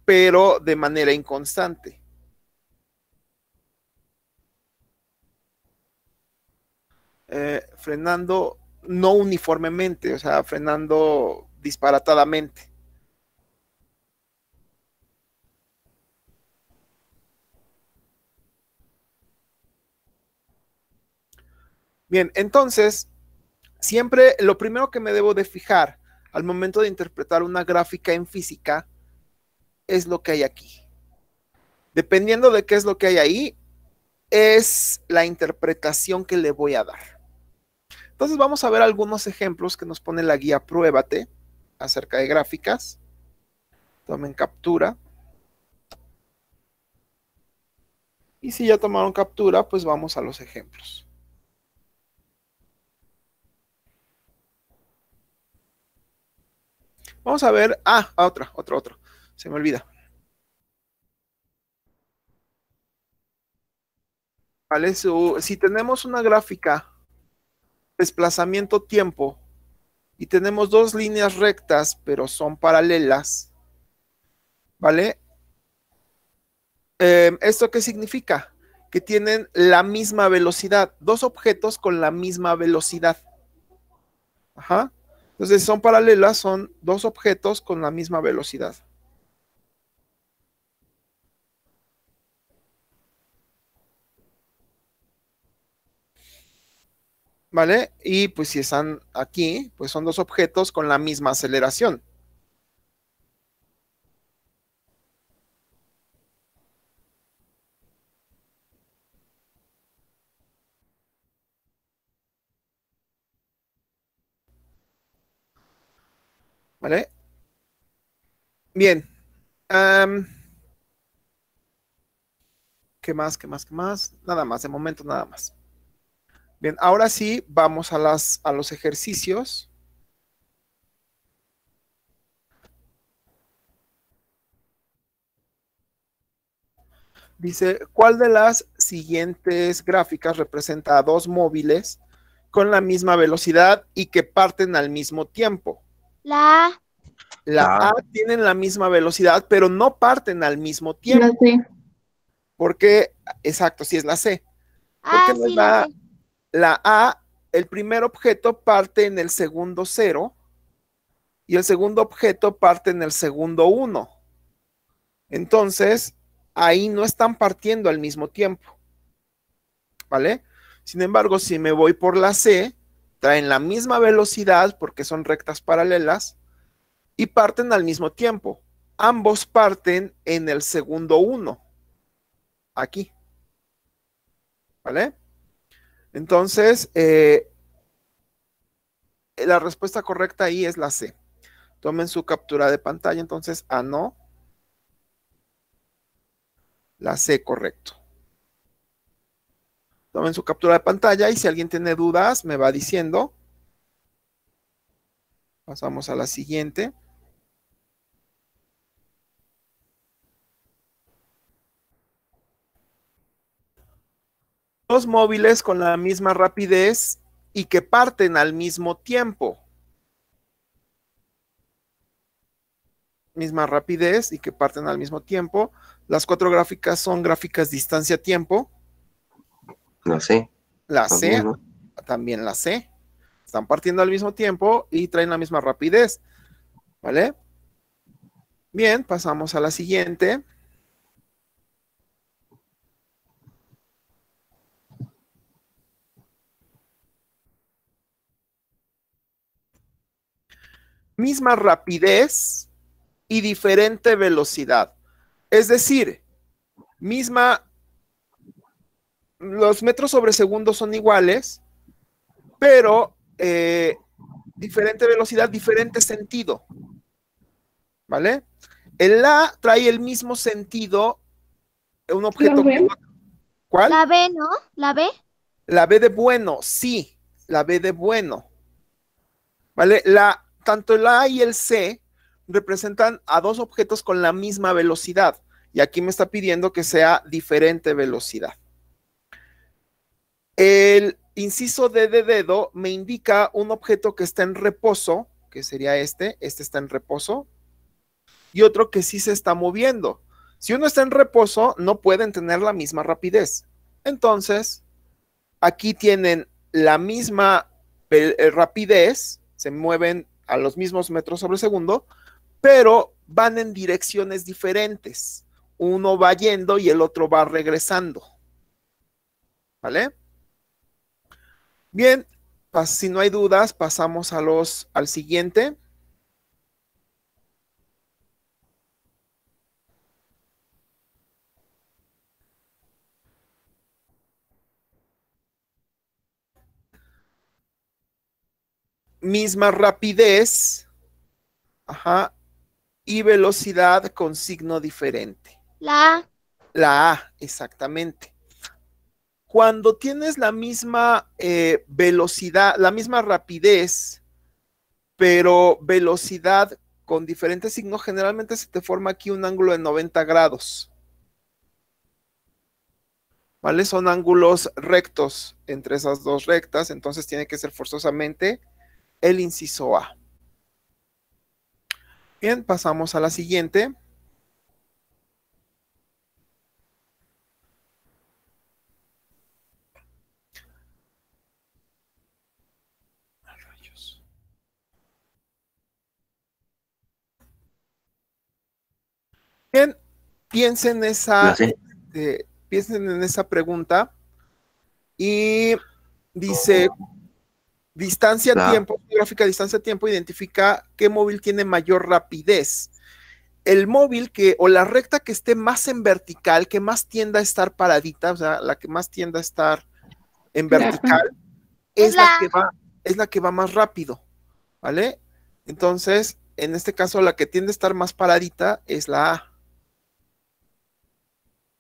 pero de manera inconstante. Frenando no uniformemente, o sea, frenando disparatadamente. Bien, entonces, siempre lo primero que me debo de fijar al momento de interpretar una gráfica en física es lo que hay aquí. Dependiendo de qué es lo que hay ahí, es la interpretación que le voy a dar. Entonces vamos a ver algunos ejemplos que nos pone la guía Pruébate acerca de gráficas. Tomen captura. Y si ya tomaron captura, pues vamos a los ejemplos. Vamos a ver, otro. Se me olvida. Vale, si tenemos una gráfica desplazamiento-tiempo y tenemos dos líneas rectas, pero son paralelas, ¿vale? ¿Esto qué significa? Que tienen la misma velocidad, dos objetos con la misma velocidad. Entonces, son paralelas, son dos objetos con la misma velocidad. ¿Vale? Y pues si están aquí, pues son dos objetos con la misma aceleración. ¿Vale? Bien. ¿Qué más? Nada más, de momento nada más. Bien, ahora sí, vamos a los ejercicios. Dice, ¿cuál de las siguientes gráficas representa a dos móviles con la misma velocidad y que parten al mismo tiempo? La A. La A tienen la misma velocidad, pero no parten al mismo tiempo. La C. Porque, exacto, sí es la C. Ah, Porque sí, la sé. la A, el primer objeto parte en el segundo 0 y el segundo objeto parte en el segundo 1. Entonces, ahí no están partiendo al mismo tiempo. ¿Vale? Sin embargo, si me voy por la C, traen la misma velocidad porque son rectas paralelas y parten al mismo tiempo. Ambos parten en el segundo 1. Aquí. ¿Vale? Entonces, la respuesta correcta ahí es la C. Tomen su captura de pantalla, entonces, no. La C, correcto. Tomen su captura de pantalla y si alguien tiene dudas, me va diciendo. Pasamos a la siguiente. Dos móviles con la misma rapidez y que parten al mismo tiempo. Misma rapidez y que parten al mismo tiempo. Las cuatro gráficas son gráficas distancia-tiempo. La C. La C, También, ¿no? también la C. Están partiendo al mismo tiempo y traen la misma rapidez. ¿Vale? Bien, pasamos a la siguiente. Misma rapidez y diferente velocidad. Es decir, los metros sobre segundo son iguales, pero diferente velocidad, diferente sentido. ¿Vale? El A trae el mismo sentido, un objeto. ¿Cuál? La B, ¿no? ¿La B? La B de bueno, sí, la B de bueno. ¿Vale? Tanto el A y el C representan a dos objetos con la misma velocidad. Y aquí me está pidiendo que sea diferente velocidad. El inciso D de dedo me indica un objeto que está en reposo, que sería este está en reposo, y otro que sí se está moviendo. Si uno está en reposo, no pueden tener la misma rapidez. Entonces, aquí tienen la misma rapidez, se mueven a los mismos metros sobre segundo, pero van en direcciones diferentes. Uno va yendo y el otro va regresando. ¿Vale? Bien, si no hay dudas, pasamos al siguiente. Misma rapidez, ajá, y velocidad con signo diferente. La A. La A, exactamente. Cuando tienes la misma velocidad, la misma rapidez, pero velocidad con diferentes signos, generalmente se te forma aquí un ángulo de 90 grados. ¿Vale? Son ángulos rectos entre esas dos rectas, entonces tiene que ser forzosamente el inciso A. Bien, pasamos a la siguiente. Bien, piensen en esa pregunta y dice distancia-tiempo, gráfica distancia-tiempo, identifica qué móvil tiene mayor rapidez. El móvil o la recta que esté más en vertical, que más tienda a estar paradita, o sea, la que más tienda a estar en vertical, es la que va más rápido, ¿vale? Entonces, en este caso, la que tiende a estar más paradita es la A.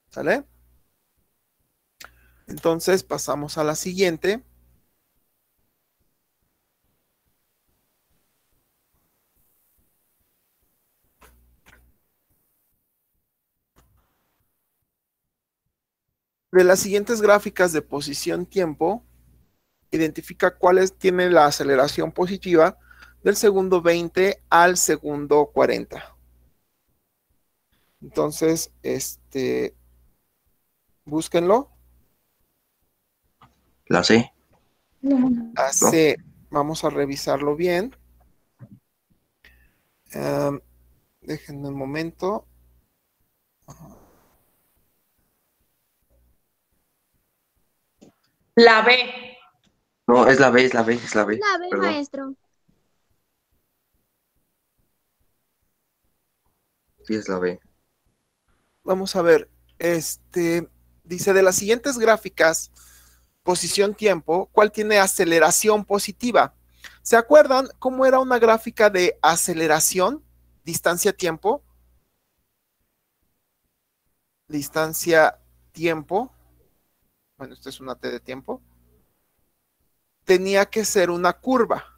¿Sale? Entonces, pasamos a la siguiente. De las siguientes gráficas de posición-tiempo, identifica cuáles tienen la aceleración positiva del segundo 20 al segundo 40. Entonces, búsquenlo. La C. La C, vamos a revisarlo bien. Déjenme un momento. La B. No, es la B, es la B, es la B. La B, Perdón. maestro. Sí, es la B. Vamos a ver. Dice, de las siguientes gráficas, posición-tiempo, ¿cuál tiene aceleración positiva? ¿Se acuerdan cómo era una gráfica de aceleración? Distancia-tiempo. Distancia-tiempo. Bueno, esta es una T de tiempo. Tenía que ser una curva.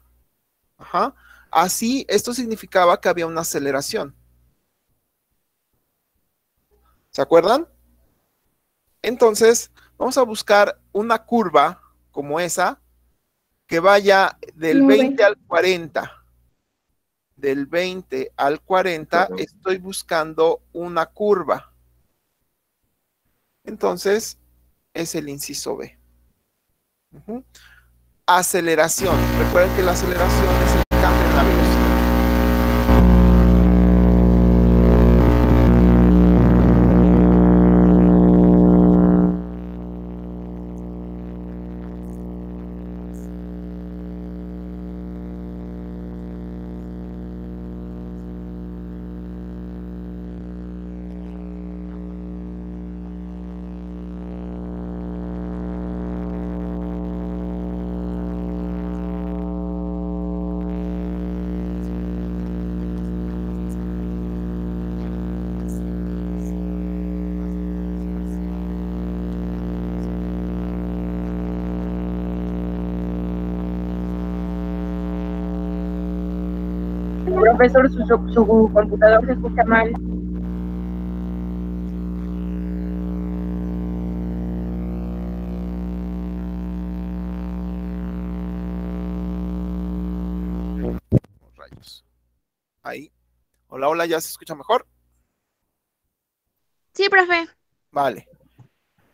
Ajá. Así, esto significaba que había una aceleración. ¿Se acuerdan? Entonces, vamos a buscar una curva como esa que vaya del 20 al 40. Del 20 al 40 estoy buscando una curva. Entonces, es el inciso B. Aceleración. Recuerden que la aceleración es el cambio en la velocidad. Profesor, su computador se escucha mal. Ahí. Hola, hola, ¿ya se escucha mejor? Sí, profe. Vale.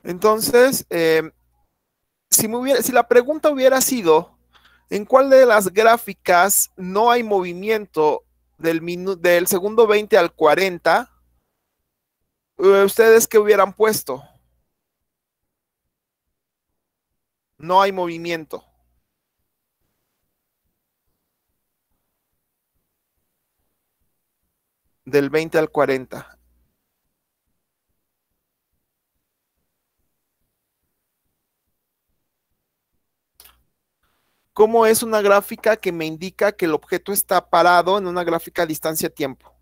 Entonces, si la pregunta hubiera sido, ¿en cuál de las gráficas no hay movimiento del segundo 20 al 40? ¿Ustedes qué hubieran puesto? No hay movimiento. Del 20 al 40. ¿Cómo es una gráfica que me indica que el objeto está parado en una gráfica distancia-tiempo?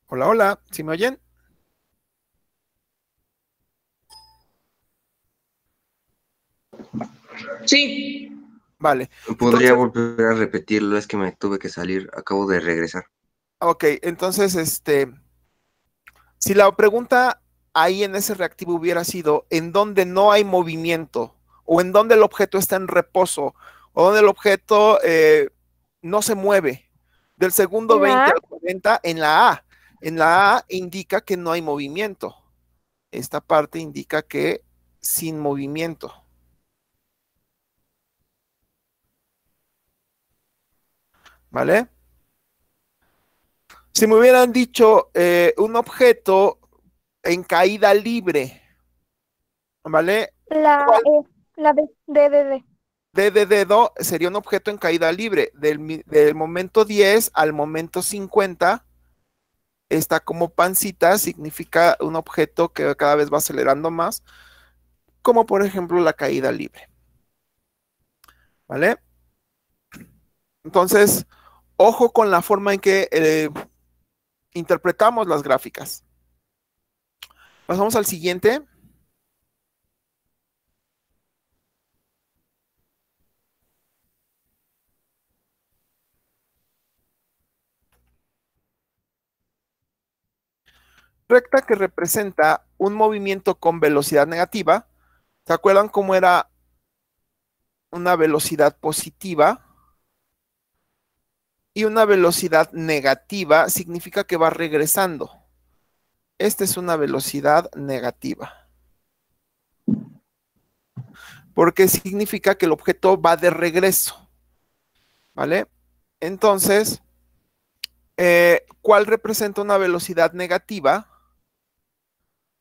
Hola, hola, ¿sí me oyen? Sí. Vale. ¿Podría Entonces, volver a repetirlo? Es que me tuve que salir, acabo de regresar. ok, entonces, si la pregunta ahí en ese reactivo hubiera sido en donde no hay movimiento, o en donde el objeto está en reposo, o donde el objeto no se mueve, del segundo ¿En la 20 A? al 40, en la A. En la A indica que no hay movimiento. Esta parte indica que sin movimiento. ¿Vale? Si me hubieran dicho un objeto en caída libre, ¿vale? La ¿Cuál E, la D. de dedo sería un objeto en caída libre? Del momento 10 al momento 50 está como pancita, significa un objeto que cada vez va acelerando más, como por ejemplo la caída libre. ¿Vale? Entonces, ojo con la forma en que interpretamos las gráficas. Pasamos al siguiente. Recta que representa un movimiento con velocidad negativa. ¿Se acuerdan cómo era una velocidad positiva? Y una velocidad negativa significa que va regresando. Esta es una velocidad negativa, porque significa que el objeto va de regreso, ¿vale? Entonces, ¿cuál representa una velocidad negativa?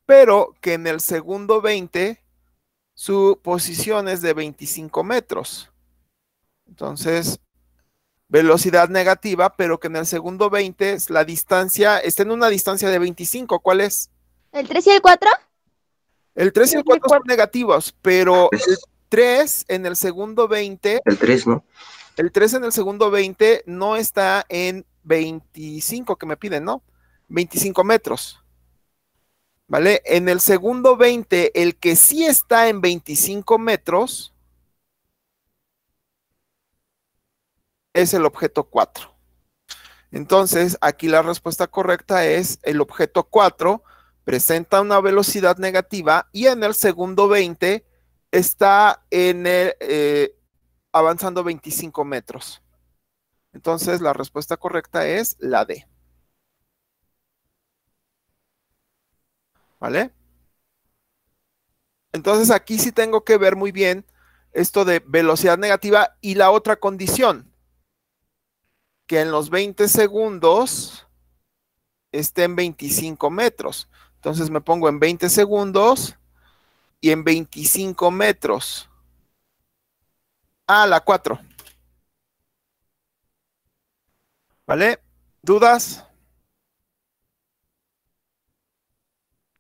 Pero que en el segundo 20 su posición es de 25 metros. Entonces, velocidad negativa, pero que en el segundo 20 la distancia está en una distancia de 25. ¿Cuál es? ¿El 3 y el 4? El 3 y el 4 son negativos, pero el Es 3 en el segundo 20, el 3, ¿no? el 3 en el segundo 20 no está en 25 que me piden, ¿no? 25 metros, ¿vale? En el segundo 20, el que sí está en 25 metros es el objeto 4. Entonces, aquí la respuesta correcta es el objeto 4 presenta una velocidad negativa y en el segundo 20 está avanzando 25 metros. Entonces, la respuesta correcta es la D. ¿Vale? Entonces, aquí sí tengo que ver muy bien esto de velocidad negativa y la otra condición, que en los 20 segundos esté en 25 metros. Entonces, me pongo en 20 segundos y en 25 metros. Ah, la 4. ¿Vale? ¿Dudas?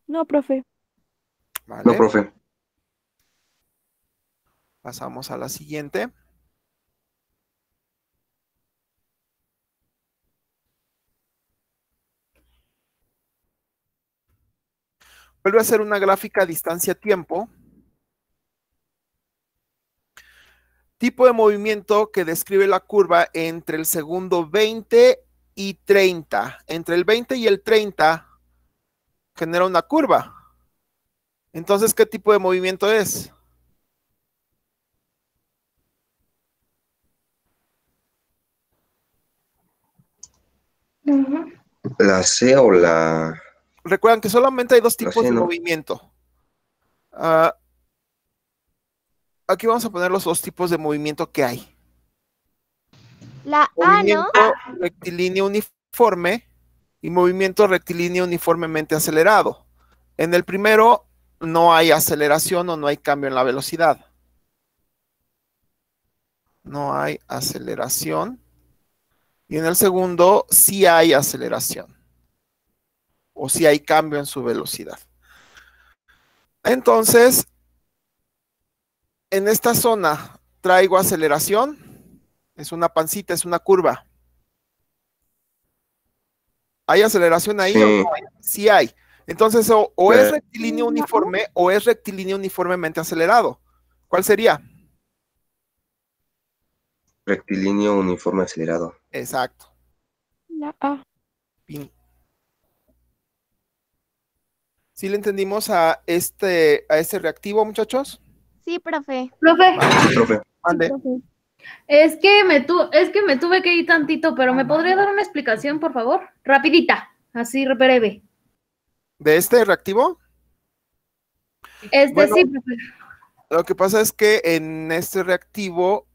No, profe. No, Vale. profe. Pasamos a la siguiente. Vuelve a hacer una gráfica distancia-tiempo. Tipo de movimiento que describe la curva entre el segundo 20 y 30. Entre el 20 y el 30 genera una curva. Entonces, ¿qué tipo de movimiento es? La C o la... Recuerdan que solamente hay dos La tipos C, de ¿no? movimiento. Aquí vamos a poner los dos tipos de movimiento que hay. La A, Movimiento ¿no? rectilíneo uniforme y movimiento rectilíneo uniformemente acelerado. En el primero no hay aceleración o no hay cambio en la velocidad. No hay aceleración. Y en el segundo sí hay aceleración. O sí hay cambio en su velocidad. Entonces, en esta zona traigo aceleración. Es una pancita, es una curva. ¿Hay aceleración ahí o Sí, no hay? Sí hay. Entonces, o sí. es rectilíneo uniforme o es rectilíneo uniformemente acelerado. ¿Cuál sería? Rectilíneo uniforme acelerado. Exacto. La A. Pin. ¿Sí le entendimos a este reactivo, muchachos? Sí, profe. Profe, Sí, profe. Mande. Sí, profe. es que me tuve que ir tantito, pero ¿me podría dar una explicación, por favor? Rapidita, así breve. ¿De este reactivo? Bueno, Sí, profe. lo que pasa es que en este reactivo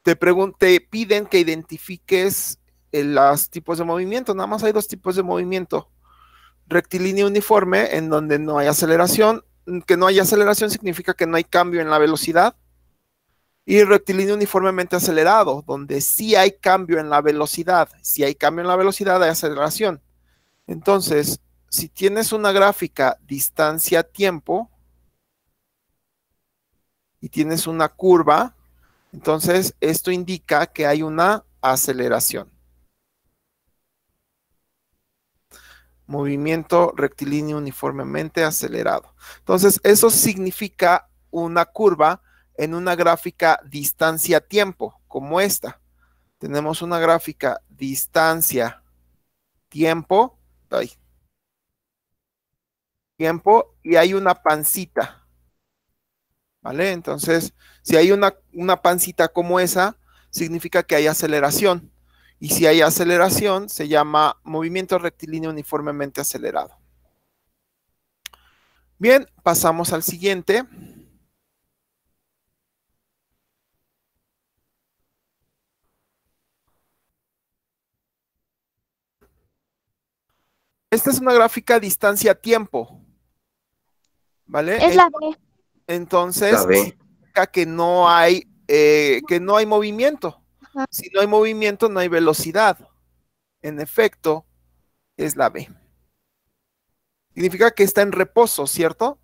te piden que identifiques los tipos de movimiento. Nada más hay dos tipos de movimiento. Rectilíneo uniforme, en donde no hay aceleración. Que no hay aceleración significa que no hay cambio en la velocidad. Y rectilíneo uniformemente acelerado, donde sí hay cambio en la velocidad. Si hay cambio en la velocidad, hay aceleración. Entonces, si tienes una gráfica distancia-tiempo y tienes una curva, entonces esto indica que hay una aceleración. Movimiento rectilíneo uniformemente acelerado. Entonces, eso significa una curva en una gráfica distancia-tiempo, como esta. Tenemos una gráfica distancia-tiempo, tiempo, y hay una pancita. ¿Vale? Entonces, si hay una pancita como esa, significa que hay aceleración. Y si hay aceleración, se llama movimiento rectilíneo uniformemente acelerado. Bien, pasamos al siguiente. Esta es una gráfica distancia-tiempo. ¿Vale? Es la B. Entonces, La B. significa que no hay movimiento. Ajá. Si no hay movimiento, no hay velocidad. En efecto, es la B. Significa que está en reposo, ¿cierto?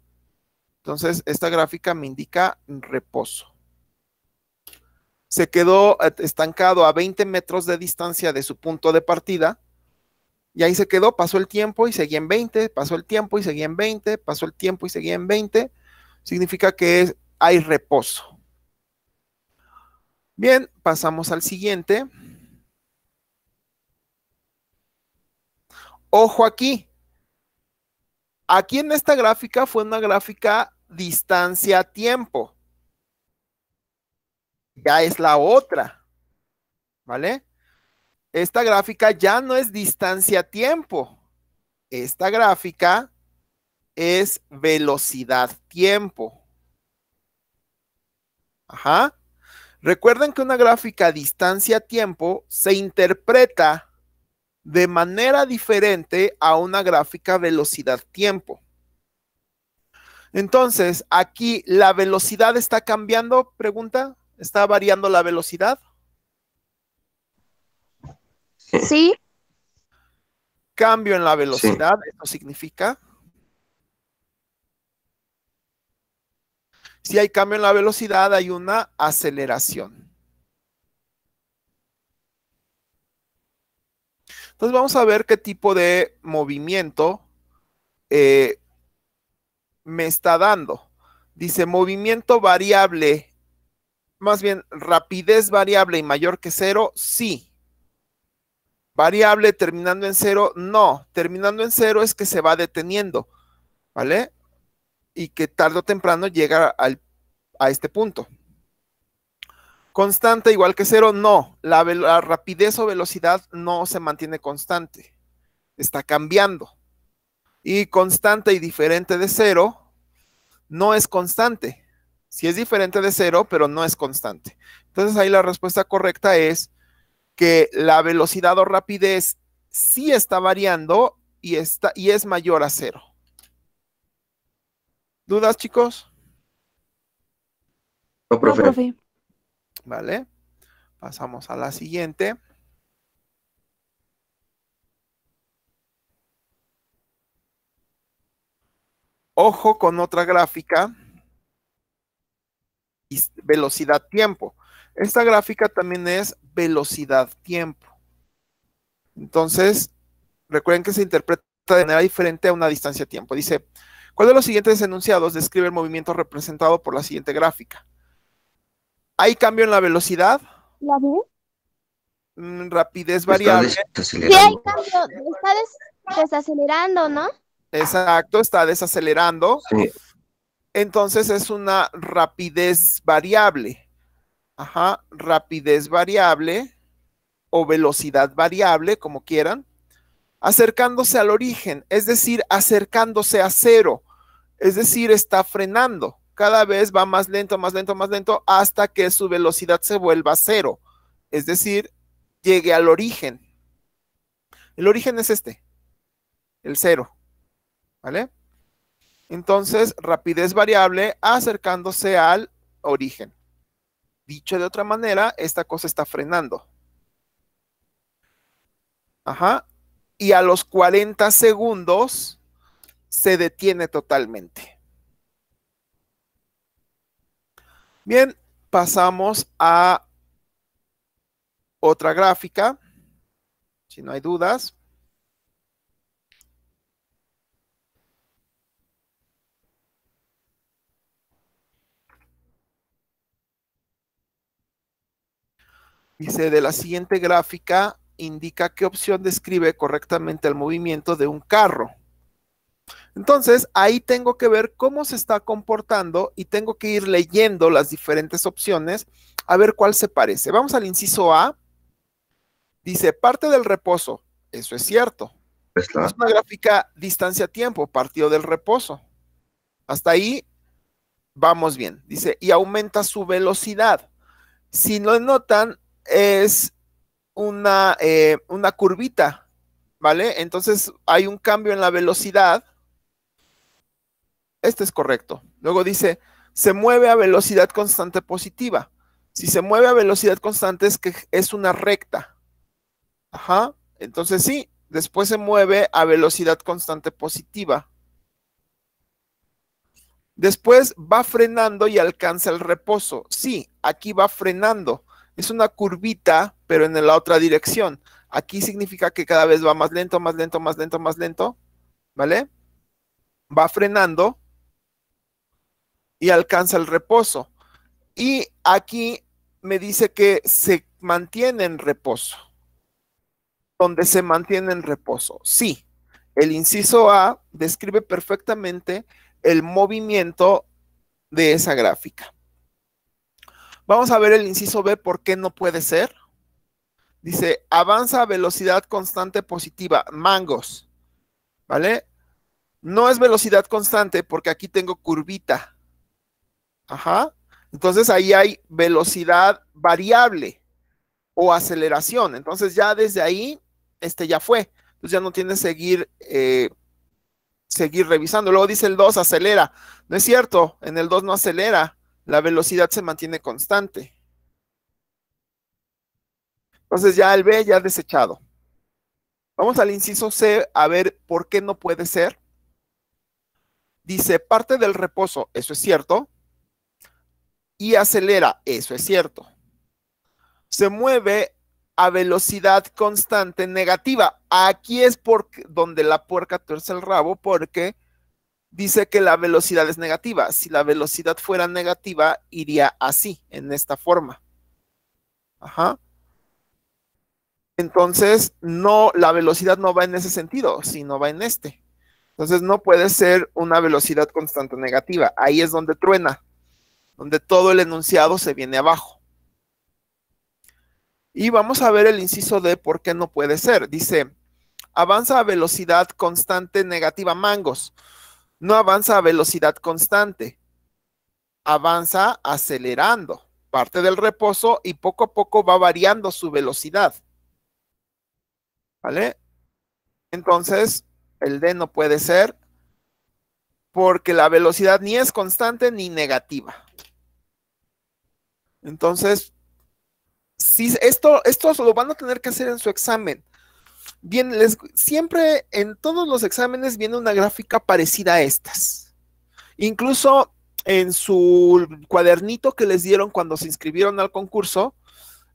Entonces, esta gráfica me indica reposo. Se quedó estancado a 20 metros de distancia de su punto de partida. Y ahí se quedó, pasó el tiempo y seguía en 20, pasó el tiempo y seguía en 20, pasó el tiempo y seguía en 20. Significa que hay reposo. Bien, pasamos al siguiente. Ojo aquí. Aquí en esta gráfica fue una gráfica distancia-tiempo. Ya es la otra, ¿vale? Esta gráfica ya no es distancia-tiempo. Esta gráfica es velocidad-tiempo. Ajá. Recuerden que una gráfica distancia-tiempo se interpreta de manera diferente a una gráfica velocidad-tiempo. Entonces, aquí la velocidad está cambiando, pregunta. ¿Está variando la velocidad? Sí. Cambio en la velocidad, esto significa. Si hay cambio en la velocidad, hay una aceleración. Entonces vamos a ver qué tipo de movimiento me está dando. Dice movimiento variable, más bien rapidez variable y mayor que 0, sí. Variable terminando en cero, no. Terminando en cero es que se va deteniendo, ¿vale? Y que tarde o temprano llega a este punto. Constante igual que cero, no. La rapidez o velocidad no se mantiene constante. Está cambiando. Y constante y diferente de cero no es constante. Sí es diferente de cero, pero no es constante. Entonces ahí la respuesta correcta es que la velocidad o rapidez sí está variando y es mayor a cero. ¿Dudas, chicos? No, profe. Vale. Pasamos a la siguiente. Ojo con otra gráfica. Velocidad-tiempo. Esta gráfica también es velocidad-tiempo. Entonces, recuerden que se interpreta de manera diferente a una distancia-tiempo. Dice, ¿cuál de los siguientes enunciados describe el movimiento representado por la siguiente gráfica? ¿Hay cambio en la velocidad? ¿La ve? Rapidez variable. Sí, hay cambio. Está desacelerando, ¿no? Exacto, está desacelerando. Sí. Entonces es una rapidez variable. Ajá, rapidez variable o velocidad variable, como quieran, acercándose al origen, es decir, acercándose a cero, es decir, está frenando. Cada vez va más lento, más lento, más lento, hasta que su velocidad se vuelva cero, es decir, llegue al origen. El origen es este, el cero, ¿vale? Entonces, rapidez variable acercándose al origen. Dicho de otra manera, esta cosa está frenando. Ajá. Y a los 40 segundos se detiene totalmente. Bien, pasamos a otra gráfica, si no hay dudas. Dice, de la siguiente gráfica, indica qué opción describe correctamente el movimiento de un carro. Entonces, ahí tengo que ver cómo se está comportando y tengo que ir leyendo las diferentes opciones a ver cuál se parece. Vamos al inciso A. Dice, parte del reposo. Eso es cierto. Es una gráfica distancia-tiempo, partido del reposo. Hasta ahí vamos bien. Dice, y aumenta su velocidad. Si lo notan, es una curvita, ¿vale? Entonces hay un cambio en la velocidad. Este es correcto. Luego dice, se mueve a velocidad constante positiva. Si se mueve a velocidad constante es que es una recta. Ajá. Entonces sí, después se mueve a velocidad constante positiva. Después va frenando y alcanza el reposo. Sí, aquí va frenando. Es una curvita, pero en la otra dirección. Aquí significa que cada vez va más lento, más lento, más lento, más lento. ¿Vale? Va frenando y alcanza el reposo. Y aquí me dice que se mantiene en reposo. Donde se mantiene en reposo. Sí, el inciso A describe perfectamente el movimiento de esa gráfica. Vamos a ver el inciso B, ¿por qué no puede ser? Dice, avanza a velocidad constante positiva, mangos, ¿vale? No es velocidad constante porque aquí tengo curvita. Ajá. Entonces ahí hay velocidad variable o aceleración. Entonces ya desde ahí, ya fue. Entonces ya no tiene seguir revisando. Luego dice el 2, acelera. No es cierto, en el 2 no acelera. La velocidad se mantiene constante. Entonces ya el B ya desechado. Vamos al inciso C a ver por qué no puede ser. Dice, parte del reposo, eso es cierto. Y acelera, eso es cierto. Se mueve a velocidad constante negativa. Aquí es donde la puerca tuerce el rabo, porque dice que la velocidad es negativa. Si la velocidad fuera negativa, iría así, en esta forma. Ajá. Entonces, no, la velocidad no va en ese sentido, sino va en este. Entonces, no puede ser una velocidad constante negativa. Ahí es donde truena, donde todo el enunciado se viene abajo. Y vamos a ver el inciso D, ¿por qué no puede ser? Dice, avanza a velocidad constante negativa, mangos. No avanza a velocidad constante. Avanza acelerando. Parte del reposo y poco a poco va variando su velocidad. ¿Vale? Entonces, el D no puede ser porque la velocidad ni es constante ni negativa. Entonces, si esto lo van a tener que hacer en su examen. Bien, siempre en todos los exámenes viene una gráfica parecida a estas. Incluso en su cuadernito que les dieron cuando se inscribieron al concurso,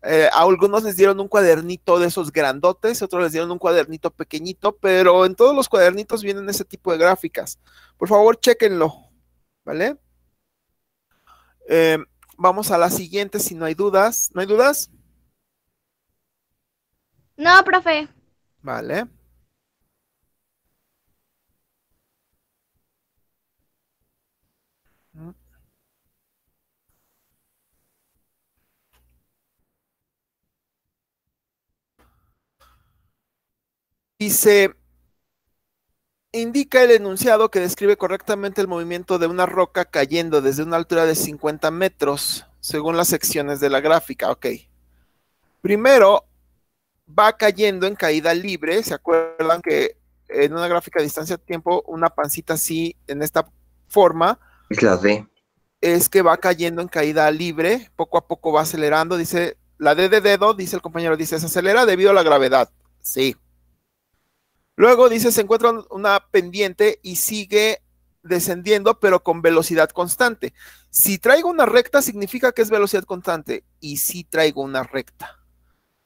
a algunos les dieron un cuadernito de esos grandotes, otros les dieron un cuadernito pequeñito, pero en todos los cuadernitos vienen ese tipo de gráficas. Por favor, chéquenlo, ¿vale? Vamos a la siguiente si no hay dudas. ¿No hay dudas? No, profe. Vale. Dice, indica el enunciado que describe correctamente el movimiento de una roca cayendo desde una altura de 50 metros, según las secciones de la gráfica. Ok. Primero, va cayendo en caída libre. ¿Se acuerdan que en una gráfica de distancia-tiempo, una pancita así, en esta forma? Es la D. Es que va cayendo en caída libre, poco a poco va acelerando. Dice, la D de dedo, dice el compañero, dice, se acelera debido a la gravedad. Sí. Luego dice, se encuentra una pendiente y sigue descendiendo, pero con velocidad constante. Si traigo una recta, significa que es velocidad constante. Y sí traigo una recta.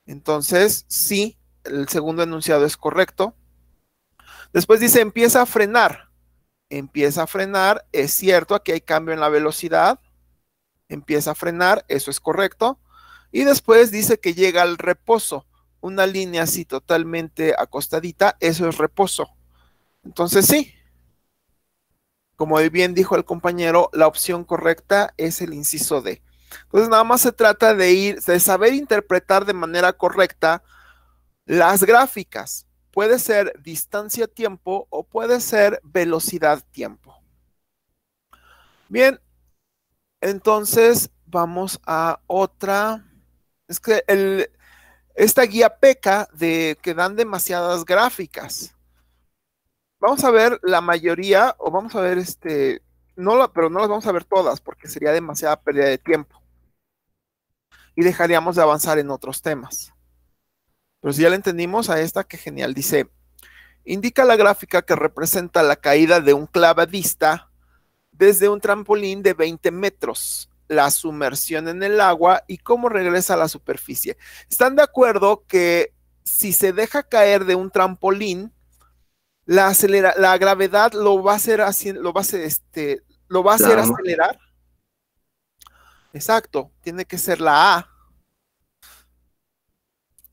Entonces, sí, el segundo enunciado es correcto. Después dice, empieza a frenar. Empieza a frenar, es cierto, aquí hay cambio en la velocidad. Empieza a frenar, eso es correcto. Y después dice que llega al reposo. Una línea así totalmente acostadita, eso es reposo. Entonces sí, como bien dijo el compañero, la opción correcta es el inciso D. Entonces nada más se trata de saber interpretar de manera correcta las gráficas. Puede ser distancia-tiempo o puede ser velocidad-tiempo. Bien, entonces vamos a otra. Es que esta guía peca de que dan demasiadas gráficas. Vamos a ver la mayoría, o vamos a ver pero no las vamos a ver todas porque sería demasiada pérdida de tiempo. Y dejaríamos de avanzar en otros temas. Pero si ya le entendimos a esta, qué genial. Dice, indica la gráfica que representa la caída de un clavadista desde un trampolín de 20 metros, la sumersión en el agua y cómo regresa a la superficie. ¿Están de acuerdo que si se deja caer de un trampolín, la gravedad lo va a hacer acelerar? Exacto, tiene que ser la A.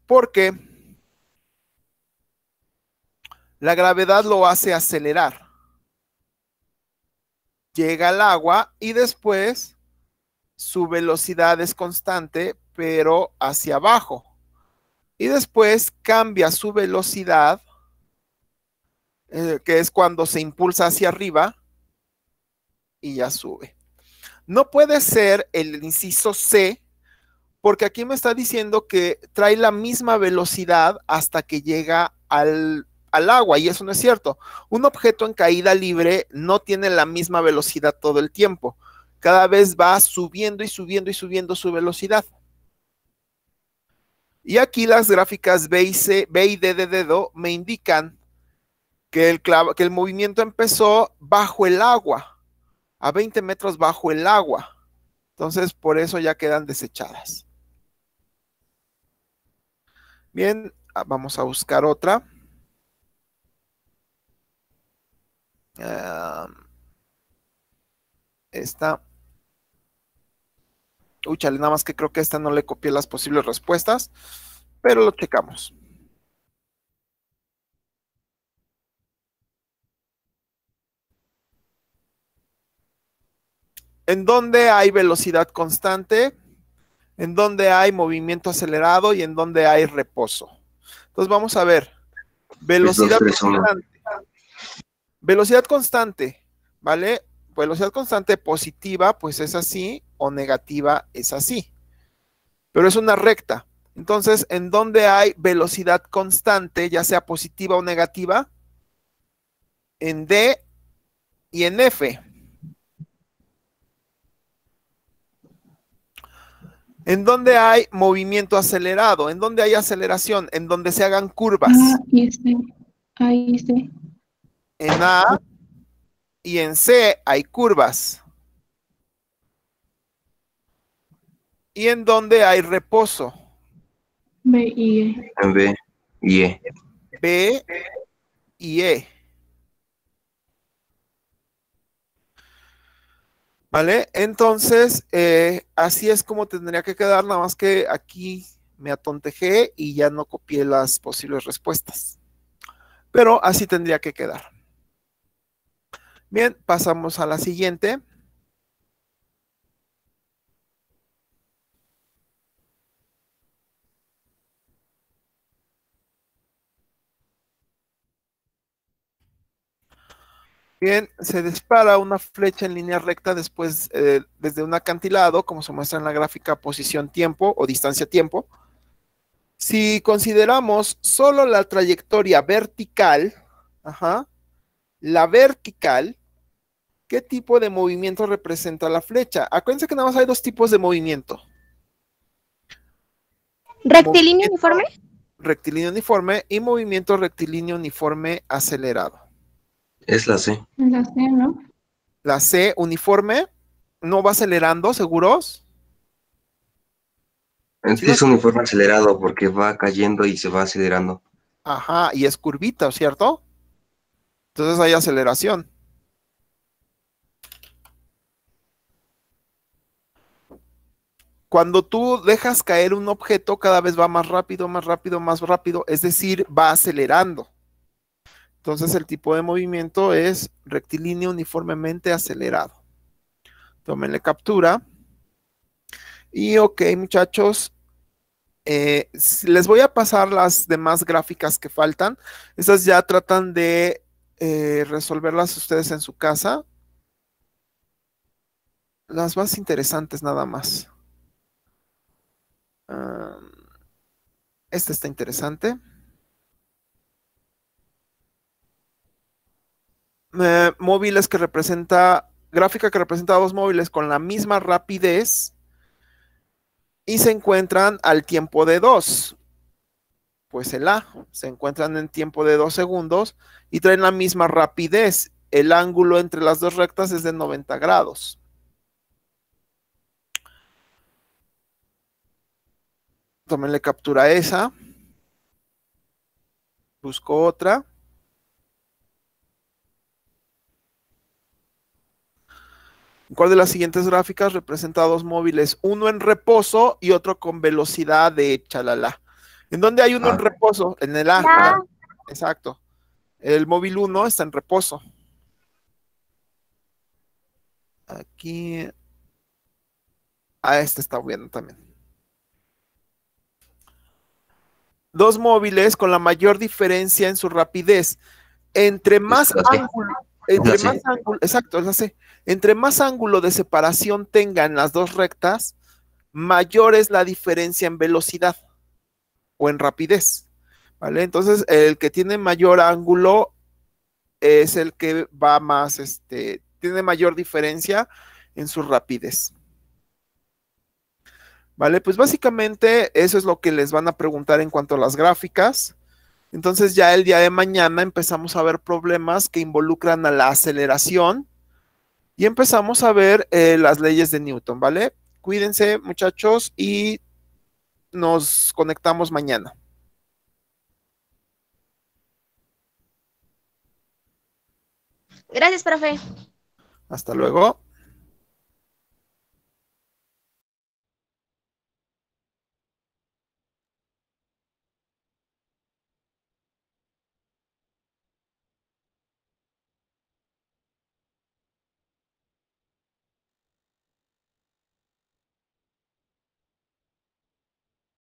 Porque la gravedad lo hace acelerar. Llega al agua y después su velocidad es constante, pero hacia abajo. Y después cambia su velocidad, que es cuando se impulsa hacia arriba y ya sube. No puede ser el inciso C, porque aquí me está diciendo que trae la misma velocidad hasta que llega al agua, y eso no es cierto. Un objeto en caída libre no tiene la misma velocidad todo el tiempo. Cada vez va subiendo y subiendo y subiendo su velocidad. Y aquí las gráficas B y D de dedo me indican que el movimiento empezó bajo el agua, a 20 metros bajo el agua. Entonces, por eso ya quedan desechadas. Bien, vamos a buscar otra. Esta. Uy, chale, nada más que creo que esta no le copié las posibles respuestas. pero lo checamos. ¿En dónde hay velocidad constante? ¿En dónde hay movimiento acelerado? Y en dónde hay reposo. Entonces vamos a ver. Velocidad constante. Velocidad constante, ¿vale? Velocidad constante positiva, pues es así, o negativa es así. Pero es una recta. Entonces, ¿en dónde hay velocidad constante, ya sea positiva o negativa? En D y en F. ¿En dónde hay movimiento acelerado? ¿En dónde hay aceleración? En donde se hagan curvas. Ahí sí. En A y en C hay curvas. ¿Y en dónde hay reposo? B y E. En B y E. B y E. ¿Vale? Entonces, así es como tendría que quedar, nada más que aquí me atontejé y ya no copié las posibles respuestas. Pero así tendría que quedar. Bien, pasamos a la siguiente. Bien, se dispara una flecha en línea recta después desde un acantilado, como se muestra en la gráfica posición-tiempo o distancia-tiempo. Si consideramos solo la trayectoria vertical, la vertical, ¿qué tipo de movimiento representa la flecha? Acuérdense que nada más hay dos tipos de movimiento. ¿Rectilíneo uniforme? Rectilíneo uniforme y movimiento rectilíneo uniforme acelerado. Es la C. La C, ¿no? La C, uniforme, no va acelerando, ¿seguros? Es un uniforme acelerado porque va cayendo y se va acelerando. Ajá, y es curvita, ¿cierto? Entonces hay aceleración. Cuando tú dejas caer un objeto, cada vez va más rápido, más rápido, más rápido, es decir, va acelerando. Entonces el tipo de movimiento es rectilíneo uniformemente acelerado. Tómenle captura. Y ok, muchachos, les voy a pasar las demás gráficas que faltan. Esas ya tratan de resolverlas ustedes en su casa. Las más interesantes nada más. Esta está interesante. Móviles que representa, gráfica que representa dos móviles con la misma rapidez y se encuentran al tiempo de 2. Pues el A, se encuentran en tiempo de 2 segundos y traen la misma rapidez. El ángulo entre las dos rectas es de 90 grados. Tómenle captura a esa. Busco otra. ¿Cuál de las siguientes gráficas representa dos móviles? Uno en reposo y otro con velocidad de chalala. ¿En dónde hay uno en reposo? En el A. La. Exacto. El móvil 1 está en reposo. Aquí. Este está bueno también. Dos móviles con la mayor diferencia en su rapidez. Entre más ángulo, exacto, es la C. Entre más ángulo de separación tengan las dos rectas, mayor es la diferencia en velocidad o en rapidez. ¿Vale? Entonces, el que tiene mayor ángulo es el que va más, tiene mayor diferencia en su rapidez. ¿Vale? Pues básicamente eso es lo que les van a preguntar en cuanto a las gráficas. Entonces ya el día de mañana empezamos a ver problemas que involucran a la aceleración y empezamos a ver las leyes de Newton, ¿vale? Cuídense, muchachos, y nos conectamos mañana. Gracias, profe. Hasta luego.